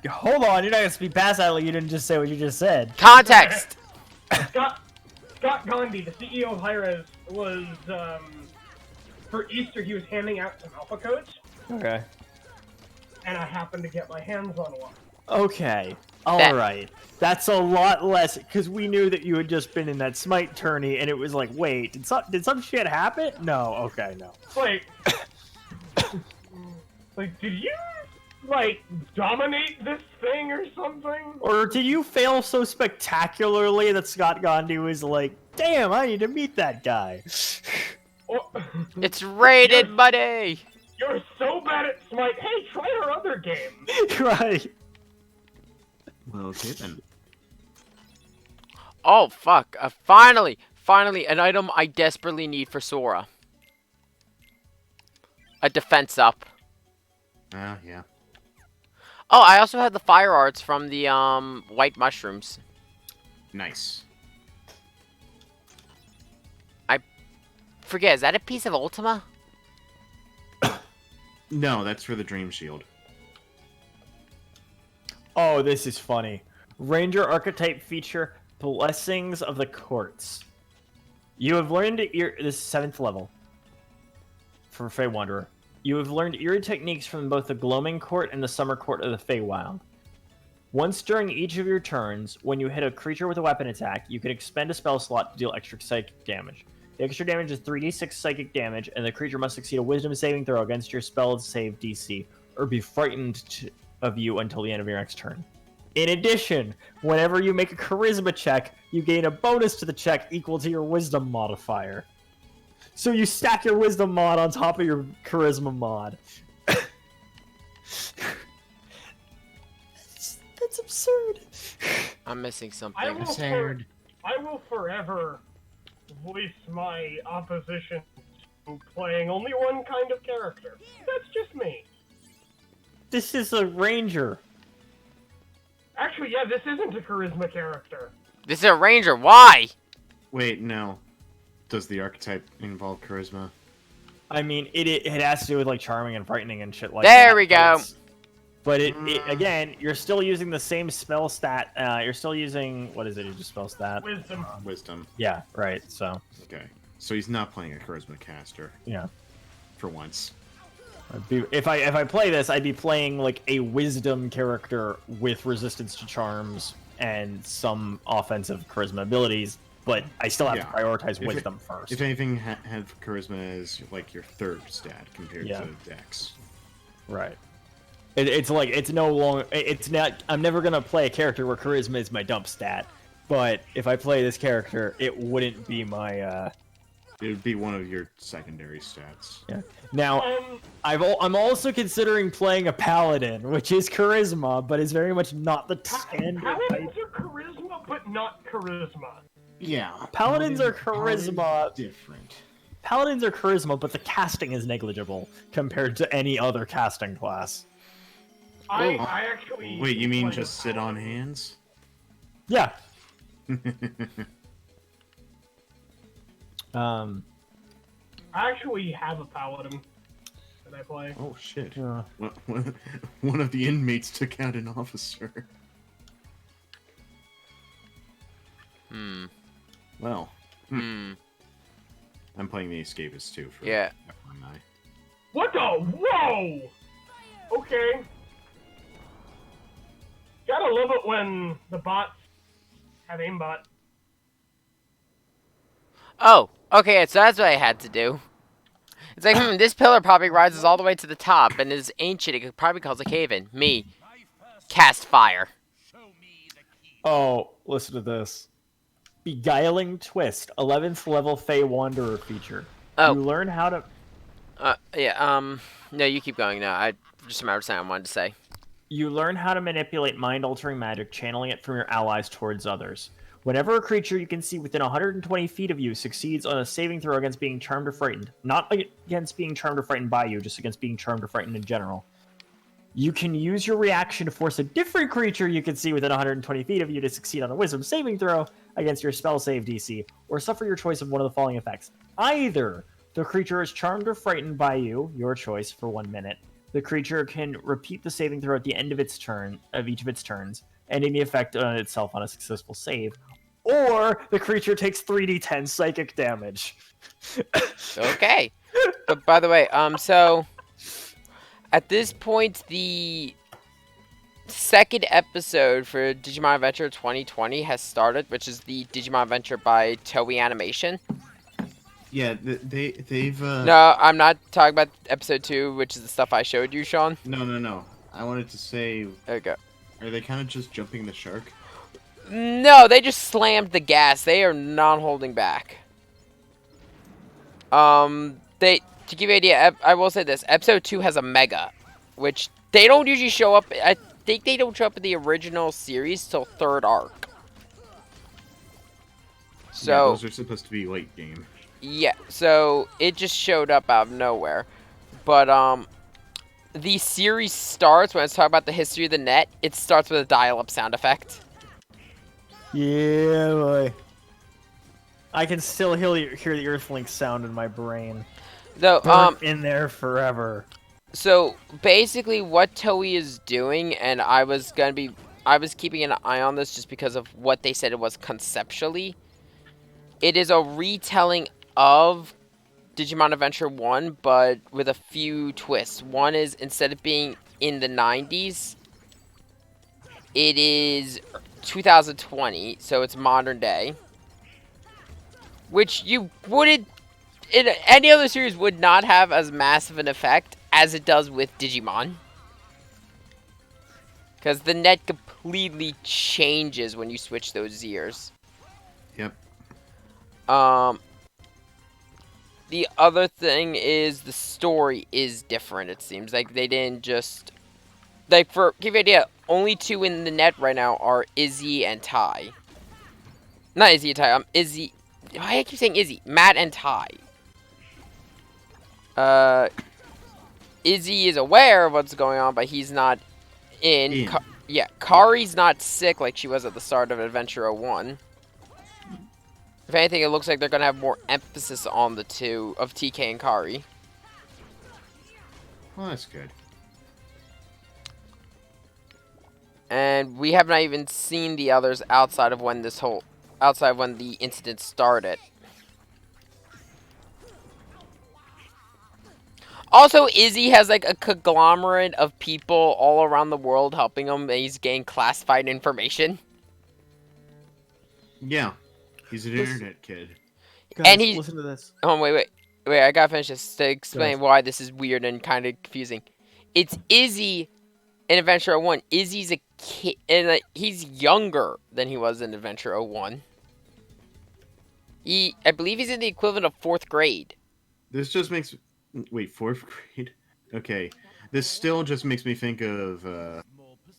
Hold on, you're not gonna speak past that like you didn't just say what you just said. Context! Scott Scott Gandhi, the CEO of Hi-Rez, was, for Easter, he was handing out some alpha codes, Okay. and I happened to get my hands on one. Okay. Alright. That's a lot less, because we knew that you had just been in that Smite tourney, and it was like, wait, did some shit happen? No, okay, no. Like, did you, like, dominate this thing or something? Or did you fail so spectacularly that Scott Gandhi was like, damn, I need to meet that guy? It's rated, buddy! You're so bad at Smite. Hey, try our other game. Right. Well, okay then. Oh, fuck. Finally, an item I desperately need for Sora. A defense up. Yeah. Oh, I also have the fire arts from the, white mushrooms. Nice. I forget, is that a piece of Ultima? No, that's for the Dream Shield. Oh, this is funny. Ranger archetype feature, Blessings of the Courts. You have learned this is 7th level for Fey Wanderer. You have learned eerie techniques from both the Gloaming Court and the Summer Court of the Feywild. Once during each of your turns, when you hit a creature with a weapon attack, you can expend a spell slot to deal extra psychic damage. The extra damage is 3d6 psychic damage, and the creature must succeed a Wisdom saving throw against your spell save DC, or be frightened of you until the end of your next turn. In addition, whenever you make a Charisma check, you gain a bonus to the check equal to your Wisdom modifier. So you stack your Wisdom mod on top of your Charisma mod. That's absurd. I'm missing something. I will forever voice my opposition to playing only one kind of character. That's just me. This is a ranger. Actually, yeah, this isn't a charisma character. This is a ranger. Why? Wait, no. Does the archetype involve charisma? I mean, it has to do with like charming and frightening and shit like there that. We go. But it again, you're still using the same spell stat. You're still using what is it? Your spell stat? Wisdom. Yeah, right. So. Okay. So he's not playing a charisma caster. Yeah. For once. If I play this, I'd be playing like a wisdom character with resistance to charms and some offensive charisma abilities, but I still have to prioritize wisdom first. If anything, have charisma as like your third stat compared to Dex. Right. It's like it's no longer. It's not. I'm never gonna play a character where charisma is my dump stat. But if I play this character, it wouldn't be my. It would be one of your secondary stats. Yeah. Now, I'm also considering playing a paladin, which is charisma, but is very much not the standard. Paladins are charisma, but not charisma. Yeah. Paladins are charisma. Different. Paladins are charisma, but the casting is negligible compared to any other casting class. I actually. Wait, you mean just sit on hands? Yeah. I actually have a paladin that I play. Oh shit! One of the inmates took out an officer. Well. I'm playing the escapist too. For FYI. What the? Whoa! Okay. Gotta love it when the bots have aimbot. Oh, okay, so that's what I had to do. It's like, this pillar probably rises all the way to the top and is ancient. It could probably cause a cave in. Me. Cast fire. Oh, listen to this. Beguiling Twist, 11th level Fey Wanderer feature. Oh. You learn how to... no, you keep going now. I just remembered something I wanted to say. You learn how to manipulate mind-altering magic, channeling it from your allies towards others. Whenever a creature you can see within 120 feet of you succeeds on a saving throw against being charmed or frightened, not against being charmed or frightened by you, just against being charmed or frightened in general, you can use your reaction to force a different creature you can see within 120 feet of you to succeed on a wisdom saving throw against your spell save DC, or suffer your choice of one of the following effects. Either the creature is charmed or frightened by you, your choice, for 1 minute. The creature can repeat the saving throw at the end of each of its turns, ending the effect on itself on a successful save. or the creature takes 3d10 psychic damage. Okay. But by the way, so at this point, the second episode for Digimon Adventure 2020 has started, which is the Digimon Adventure by Toei Animation. Yeah, they've. No, I'm not talking about episode 2, which is the stuff I showed you, Sean. No. I wanted to say. There you go. Are they kind of just jumping the shark? No, they just slammed the gas. They are not holding back. They, to give you an idea, I will say this: episode 2 has a mega, which they don't usually show up. I think they don't show up in the original series till third arc. So yeah, those are supposed to be late game. Yeah, so it just showed up out of nowhere. But the series starts when it's talking about the history of the net. It starts with a dial-up sound effect. Yeah, boy. I can still hear the Earthlink sound in my brain. So, in there forever. So basically, what Toei is doing, and I was keeping an eye on this just because of what they said it was conceptually. It is a retelling of Digimon Adventure 1, but with a few twists. One is, instead of being in the 90s, it is 2020, so it's modern day. Which you wouldn't, in any other series, would not have as massive an effect as it does with Digimon. Because the net completely changes when you switch those years. Yep. The other thing is the story is different, it seems. Like, they didn't just... Like, for give you an idea, only 2 in the net right now are Izzy and Tai. Not Izzy and Tai, Izzy... Why do I keep saying Izzy? Matt and Tai. Izzy is aware of what's going on, but he's not in. Yeah, Kari's not sick like she was at the start of Adventure 01. If anything, it looks like they're going to have more emphasis on the two of TK and Kari. Well, that's good. And we have not even seen the others outside of when the incident started. Also, Izzy has like a conglomerate of people all around the world helping him, and he's getting classified information. Yeah. He's an internet kid. Guys, and he listen to this. Oh, wait, I gotta finish this to explain why this is weird and kind of confusing. It's Izzy in Adventure 01. Izzy's a kid, and he's younger than he was in Adventure 01. I believe he's in the equivalent of 4th grade. This just makes... Wait, 4th grade? Okay. This still just makes me think of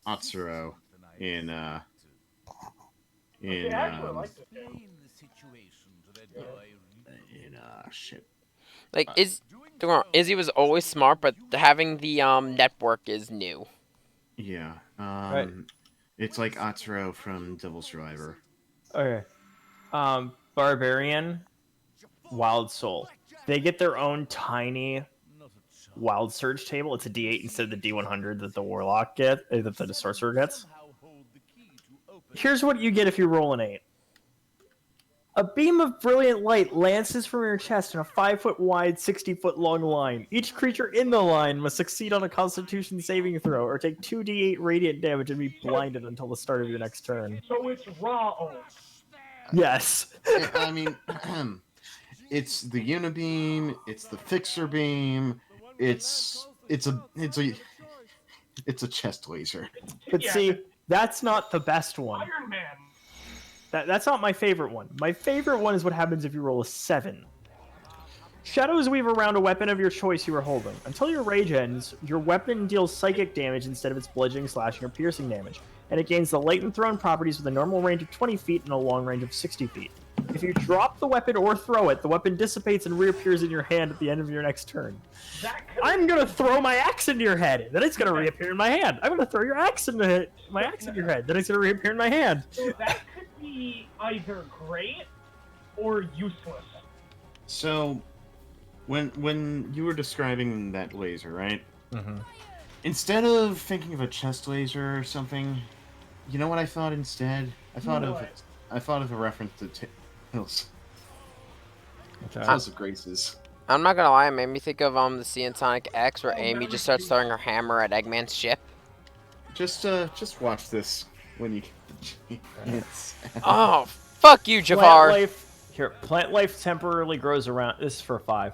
Atsuro in shit. Like, Izzy was always smart, but having the network is new. Yeah. Right. It's like Atsuro from Devil Survivor. Okay. Barbarian, Wild Soul. They get their own tiny Wild Surge table. It's a D8 instead of the D100 that the Warlock that the Sorcerer gets. Here's what you get if you roll an 8. A beam of brilliant light lances from your chest in a 5-foot wide, 60-foot long line. Each creature in the line must succeed on a Constitution saving throw or take 2d8 radiant damage and be blinded until the start of your next turn. So it's raw. Yes. I mean, it's the Unibeam, it's the Fixer Beam, it's a chest laser. But see, that's not the best one. Iron Man. That's not my favorite one. My favorite one is what happens if you roll a 7. Shadows weave around a weapon of your choice you are holding. Until your rage ends, your weapon deals psychic damage instead of its bludgeoning, slashing, or piercing damage, and it gains the light and thrown properties with a normal range of 20 feet and a long range of 60 feet. If you drop the weapon or throw it, the weapon dissipates and reappears in your hand at the end of your next turn. I'm gonna throw my axe into your head, then it's gonna reappear in my hand. I'm gonna throw your axe into my axe in your head, then it's gonna reappear in my hand. So that could be either great or useless. So, when you were describing that laser, right? Mm-hmm. Instead of thinking of a chest laser or something, you know what I thought instead? I thought of I thought of a reference to Tales. Okay. Tales of Graces. I'm not gonna lie, it made me think of the Sea and Sonic X, where Oh, Amy never just starts seen throwing her hammer at Eggman's ship. Just watch this when you get the chance. Oh, fuck you, Plant Jafar. life here. Plant life temporarily grows around. This is for 5.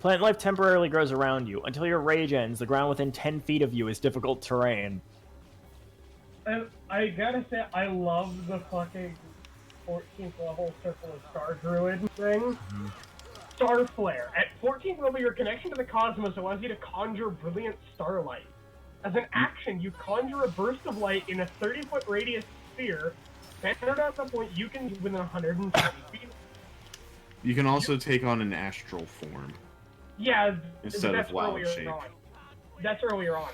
Plant life temporarily grows around you until your rage ends. The ground within 10 feet of you is difficult terrain. And I gotta say, I love the fucking 14th level Circle of Star Druid thing. Star Flare. At 14th level, your connection to the cosmos allows you to conjure brilliant starlight. As an action, you conjure a burst of light in a 30-foot radius sphere, centered at the point you can within 120 feet. You can also take on an astral form. Yeah, instead that's of wild earlier shape. on. That's earlier on.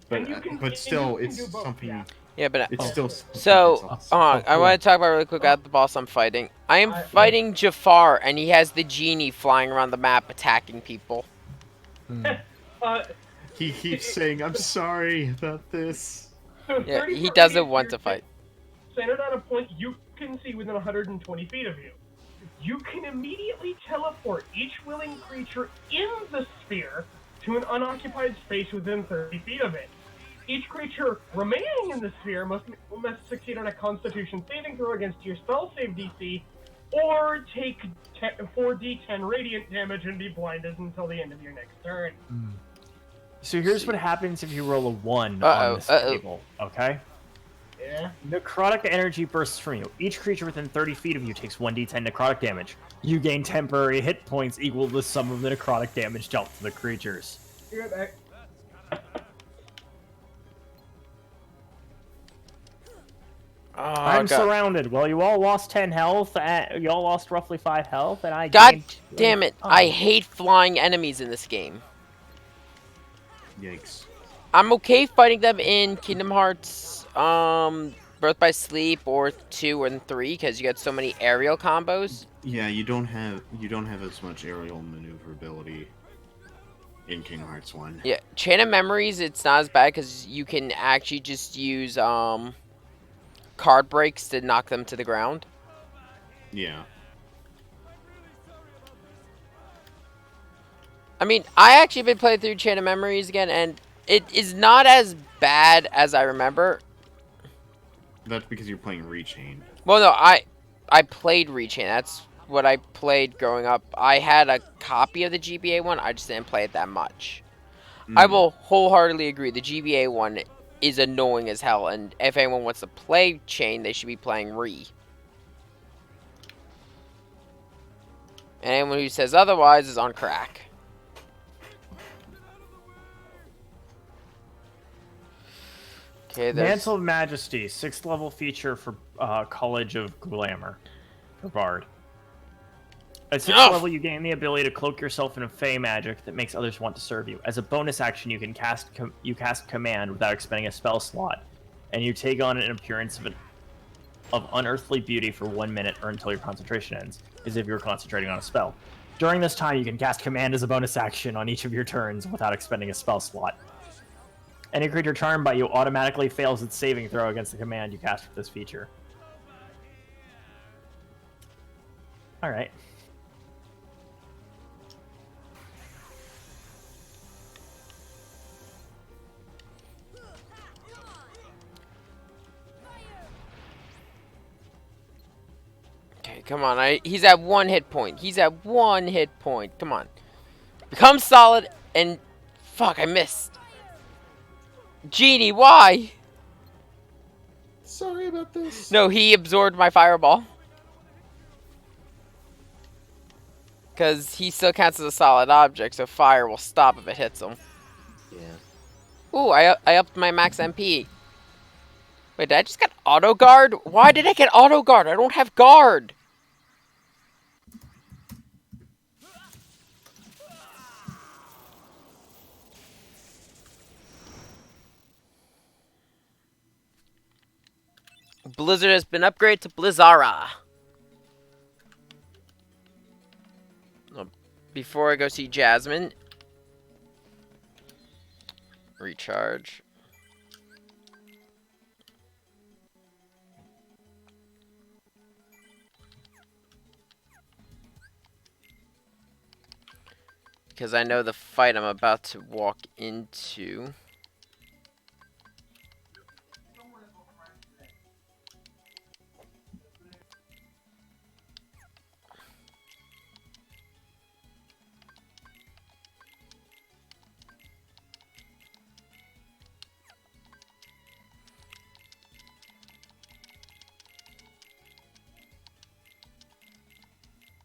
But still, it's something. Yeah. Yeah, but It's still. so, I cool. want to talk about really quick at the boss I'm fighting. I am fighting Jafar, and he has the genie flying around the map attacking people. He keeps saying, "I'm sorry about this." So Yeah, 30 he foot doesn't radius want to sphere fight. Centered on a point you can see within 120 feet of you. You can immediately teleport each willing creature in the sphere to an unoccupied space within 30 feet of it. Each creature remaining in the sphere must succeed on a Constitution saving throw against your spell save DC, or take 4d10 radiant damage and be blinded until the end of your next turn. So here's what happens if you roll a 1 on this table, okay? Yeah. Necrotic energy bursts from you. Each creature within 30 feet of you takes 1d10 necrotic damage. You gain temporary hit points equal to the sum of the necrotic damage dealt to the creatures. You're back. Oh, I'm surrounded. Well, you all lost 10 health. You all lost roughly 5 health, and I God gained... damn it! I hate flying enemies in this game. Yikes. I'm okay fighting them in Kingdom Hearts, Birth by Sleep, or 2 and 3, because you get so many aerial combos. Yeah, you don't have as much aerial maneuverability in Kingdom Hearts 1. Yeah, Chain of Memories, it's not as bad because you can actually just use card breaks to knock them to the ground. Yeah. I mean, I actually been playing through Chain of Memories again, and it is not as bad as I remember. That's because you're playing Rechain. Well, no, I played Rechain. That's what I played growing up. I had a copy of the GBA one. I just didn't play it that much. I will wholeheartedly agree. The GBA one is annoying as hell, and if anyone wants to play Chain, they should be playing Re. And anyone who says otherwise is on crack. Okay, Mantle of Majesty, 6th level feature for College of Glamour for Bard. At 6th level, you gain the ability to cloak yourself in a fey magic that makes others want to serve you. As a bonus action, you can cast command without expending a spell slot, and you take on an appearance of unearthly beauty for 1 minute or until your concentration ends, as if you were concentrating on a spell. During this time, you can cast command as a bonus action on each of your turns without expending a spell slot. Any creature charmed by you automatically fails its saving throw against the command you cast with this feature. Alright. Okay, come on. He's at 1 hit point. He's at 1 hit point. Come on. Become solid and... Fuck, I missed. Genie, why? Sorry about this. No, he absorbed my fireball. Because he still counts as a solid object, so fire will stop if it hits him. Yeah. Ooh, I upped my max MP. Wait, did I just get auto guard? Why did I get auto guard? I don't have guard. Blizzard has been upgraded to Blizzara. Before I go see Jasmine. Recharge. because I know the fight I'm about to walk into.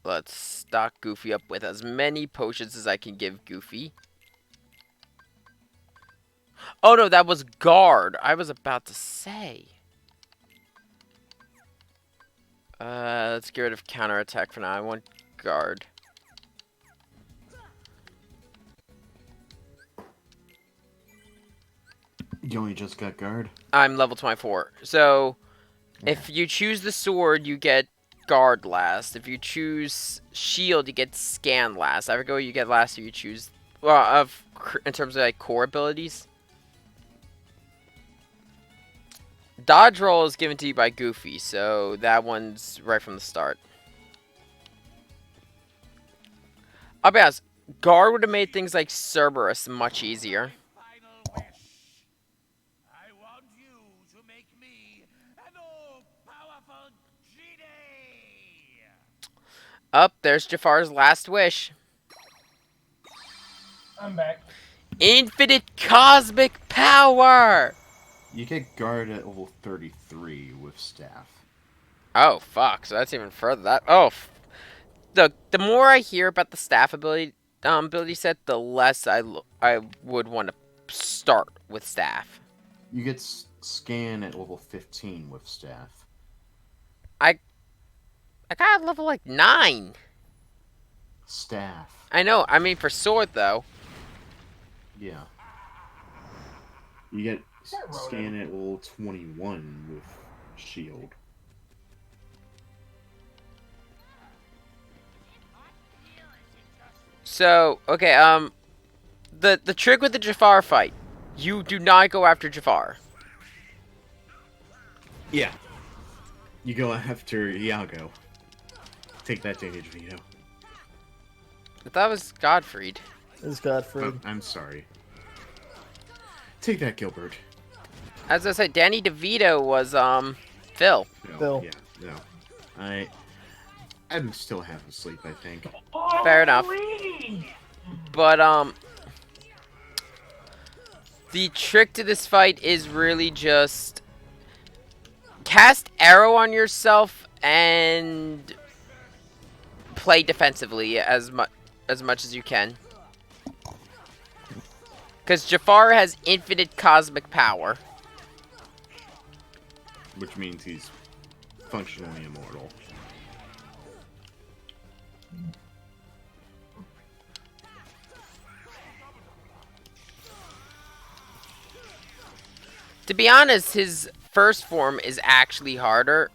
Let's stock Goofy up with as many potions as I can give Goofy. Oh no, that was guard. I was about to say. Let's get rid of counterattack for now. I want guard. You only just got guard? I'm level 24. So, if you choose the sword, you get guard last. If you choose shield, you get scan last. I forget what you get last if you choose. Well, in terms of like core abilities. Dodge roll is given to you by Goofy, so that one's right from the start. I'll be honest, guard would have made things like Cerberus much easier. Final wish. I want you to make me an all-powerful genie. Up, there's Jafar's last wish. I'm back. Infinite cosmic power! You get guard at level 33 with staff. Oh, fuck. So that's even further. The more I hear about the staff ability set, the less I would want to start with staff. You get scan at level 15 with staff. I got level like 9. Staff. I know. I mean, for sword though. Yeah. You get scan at level 21 with shield. So, okay, the trick with the Jafar fight, you do not go after Jafar. Yeah. You go after Iago. Take that, Danny DeVito. But that was Godfried. It's Godfried. Oh, I'm sorry. Take that, Gilbert. As I said, Danny DeVito was Phil. No, Phil. Yeah, no. I'm still half asleep, I think. Oh, Fair enough. please! But the trick to this fight is really just cast arrow on yourself and play defensively as much as you can. Because Jafar has infinite cosmic power. Which means he's functionally immortal. To be honest, his first form is actually harder.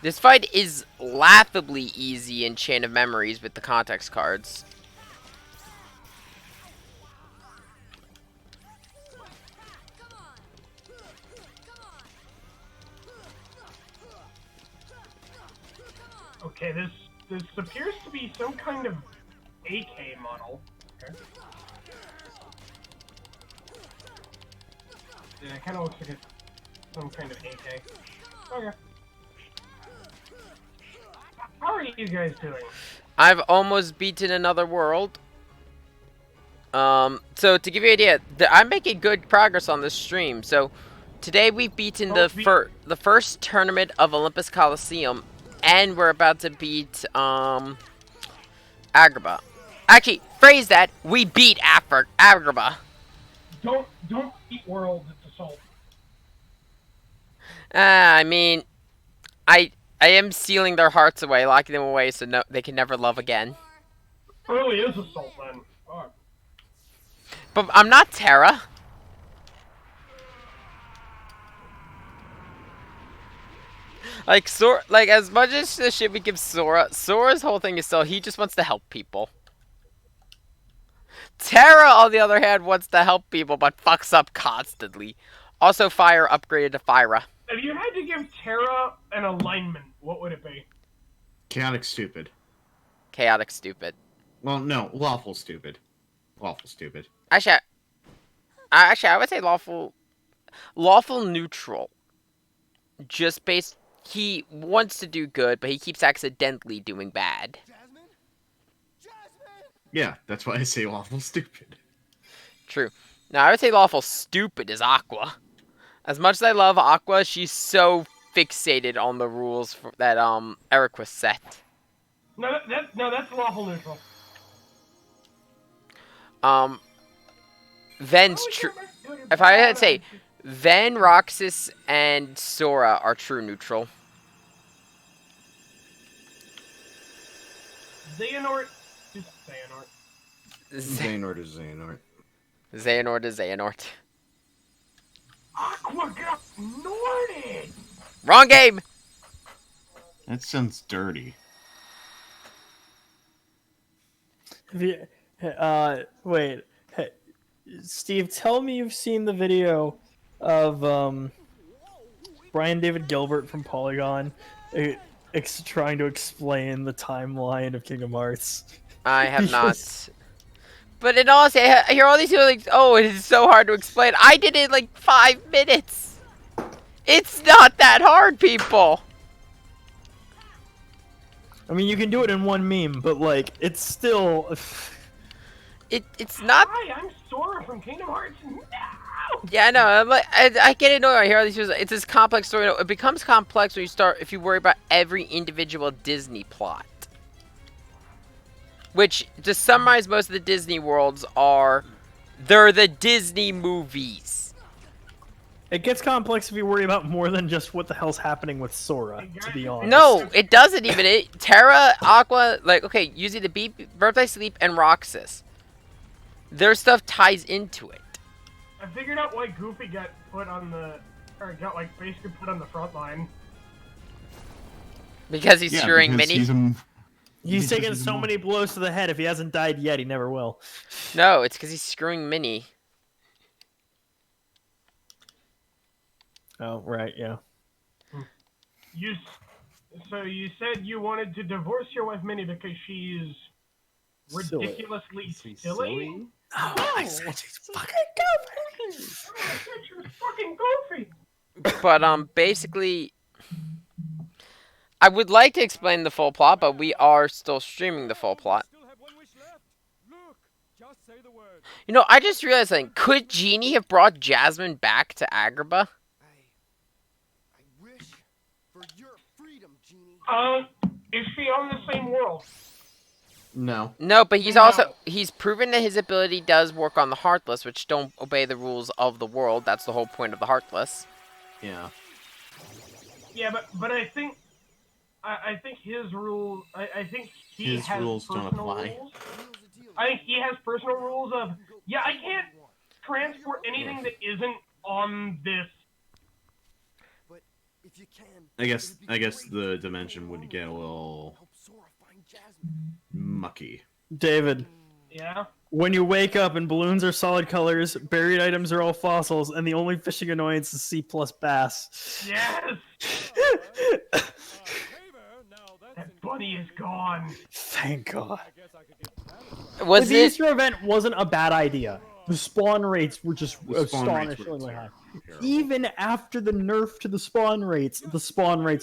This fight is laughably easy in Chain of Memories with the context cards. Okay, this appears to be some kind of AK model. Okay. Yeah, it kind of looks like it's some kind of AK. Okay. How are you guys doing? I've almost beaten another world. So to give you an idea, I'm making good progress on this stream. So today we've beaten the first tournament of Olympus Coliseum, and we're about to beat Agrabah. Actually, phrase that: we beat Agrabah. Don't beat worlds. It's assault. I mean, I am sealing their hearts away, locking them away, so they can never love again. Really is assault then. Fuck. But I'm not Terra. Like as much as the shit we give Sora's whole thing is still he just wants to help people. Terra, on the other hand, wants to help people but fucks up constantly. Also, Fire upgraded to Fyra. If you had to give Terra an alignment, what would it be? Chaotic stupid. Chaotic stupid. Well, no, lawful stupid. Lawful stupid. Actually, I would say lawful neutral. Just based, he wants to do good, but he keeps accidentally doing bad. Jasmine? Jasmine! Yeah, that's why I say lawful stupid. True. Now, I would say lawful stupid is Aqua. As much as I love Aqua, she's so fixated on the rules that Eric was set. No, that's lawful neutral. Ven's true. If I had to say, Ven, Roxas, and Sora are true neutral. Xehanort, just Xehanort. Xehanort is Xehanort. Xehanort is Xehanort. Aqua got snorted! Wrong game! That sounds dirty. Wait. Hey, Steve, tell me you've seen the video of Brian David Gilbert from Polygon trying to explain the timeline of Kingdom Hearts. I have not. But in all honesty, I hear all these people like, oh, it is so hard to explain. I did it in like 5 minutes. It's not that hard, people. I mean, you can do it in one meme, but like, it's still. It's not. Hi, I'm Sora from Kingdom Hearts. No! Yeah, no, I'm like, I get annoyed when I hear all these people. It's this complex story. It becomes complex when you start, if you worry about every individual Disney plot. Which, to summarize, most of the Disney worlds they're the Disney movies. It gets complex if you worry about more than just what the hell's happening with Sora, to be honest. No, it doesn't even. Terra, Aqua, like, okay, using the Beep, Birthday Sleep, and Roxas. Their stuff ties into it. I figured out why Goofy got put on basically put on the front line. Because he's screwing Minnie? He's taken so many blows to the head. If he hasn't died yet, he never will. No, it's because he's screwing Minnie. Oh, right, yeah. So you said you wanted to divorce your wife Minnie because she's ridiculously silly? Oh, I said she's fucking goofy! I said she was fucking goofy! But, basically, I would like to explain the full plot, but we are still streaming the full plot. You know, I just realized something. Could Genie have brought Jasmine back to Agrabah? I wish for your freedom, Genie. Is she on the same world? No. No, but he's proven that his ability does work on the Heartless, which don't obey the rules of the world. That's the whole point of the Heartless. Yeah. Yeah, but I think his rules. I think he his has rules don't personal apply. rules. I think he has personal rules of I can't transport anything that isn't on this. But if you can, I guess the dimension would get a little mucky. David. Yeah? When you wake up and balloons are solid colors, buried items are all fossils, and the only fishing annoyance is C+ bass. Yes! That bunny is gone. Thank God. Was the Easter event wasn't a bad idea. The spawn rates were just astonishingly high. Even after the nerf to the spawn rates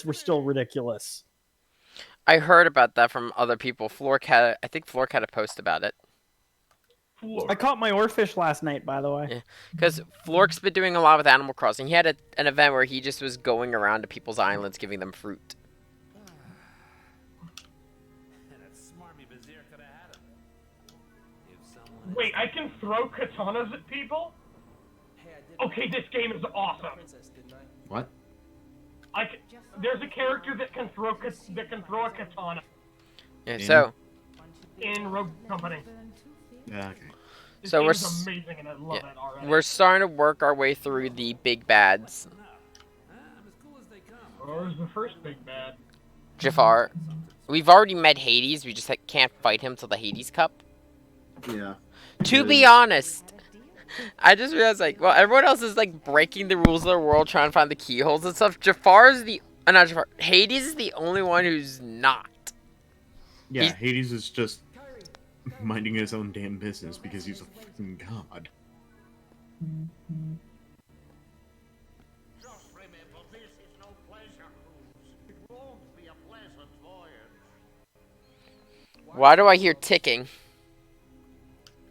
were still ridiculous. I heard about that from other people. I think Flork had a post about it. I caught my oarfish last night, by the way. Yeah, because Flork's been doing a lot with Animal Crossing. He had an event where he just was going around to people's islands giving them fruit. Wait, I can throw katanas at people? Okay, this game is awesome. What? There's a character that can throw a katana. Yeah, so in Rogue Company. Yeah, okay. This so game's amazing, and I love it already. We're starting to work our way through the big bads. Where's the first big bad? Jafar. We've already met Hades. We just can't fight him till the Hades Cup. Yeah. To be honest, I just realized, like, well, everyone else is, like, breaking the rules of the world, trying to find the keyholes and stuff. Hades is the only one who's not. Yeah, Hades is just minding his own damn business because he's a fucking god. Just remember, this is no pleasure cruise. It won't be a pleasant voyage. Why do I hear ticking?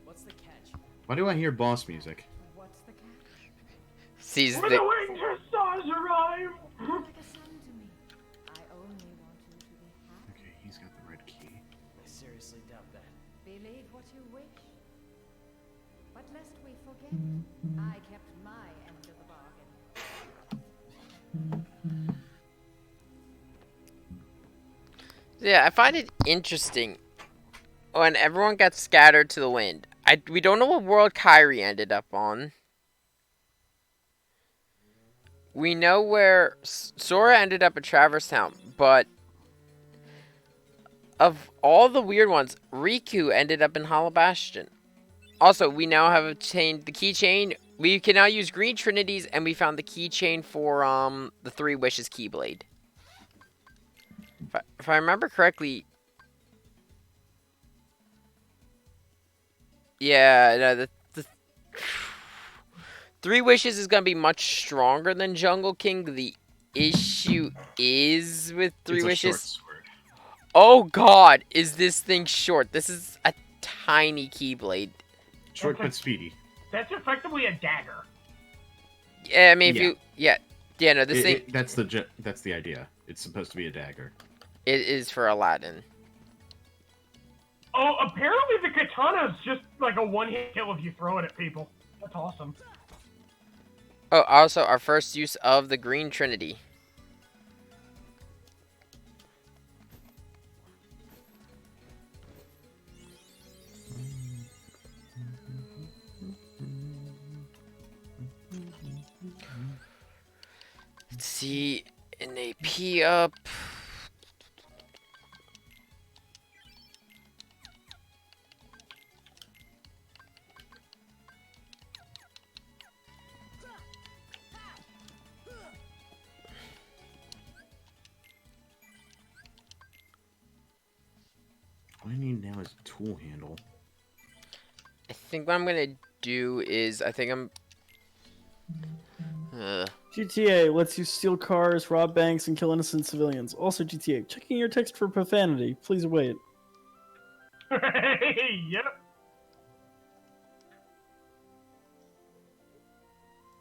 What's the catch? Why do I hear boss music? What's the catch? Sees We're the. the winter stars arrive! You're like a son to me. I only want you to be happy. Okay, he's got the red key. I seriously doubt that. Believe what you wish. But lest we forget, I kept my end of the bargain. Yeah, I find it interesting when everyone got scattered to the wind. We don't know what world Kyrie ended up on. We know where Sora ended up at Traverse Town, but of all the weird ones, Riku ended up in Hollow Bastion. Also, we now have obtained the keychain. We can now use Green Trinities, and we found the keychain for the Three Wishes Keyblade. If I remember correctly, yeah, no, the Three Wishes is gonna be much stronger than Jungle King. The issue is with Three It's a Wishes. short sword. Oh God, is this thing short? This is a tiny Keyblade. Short but speedy. That's effectively a dagger. Yeah, I mean, if Yeah. yeah, no, this thing That's the idea. It's supposed to be a dagger. it is for Aladdin. Oh, apparently the katana's just like a one-hit kill if you throw it at people. That's awesome. Oh, also our first use of the Green Trinity. Let's see, an AP up. What I need now is a tool handle. I think what I'm gonna do is GTA lets you steal cars, rob banks, and kill innocent civilians. Also GTA, checking your text for profanity. Please wait. Yep.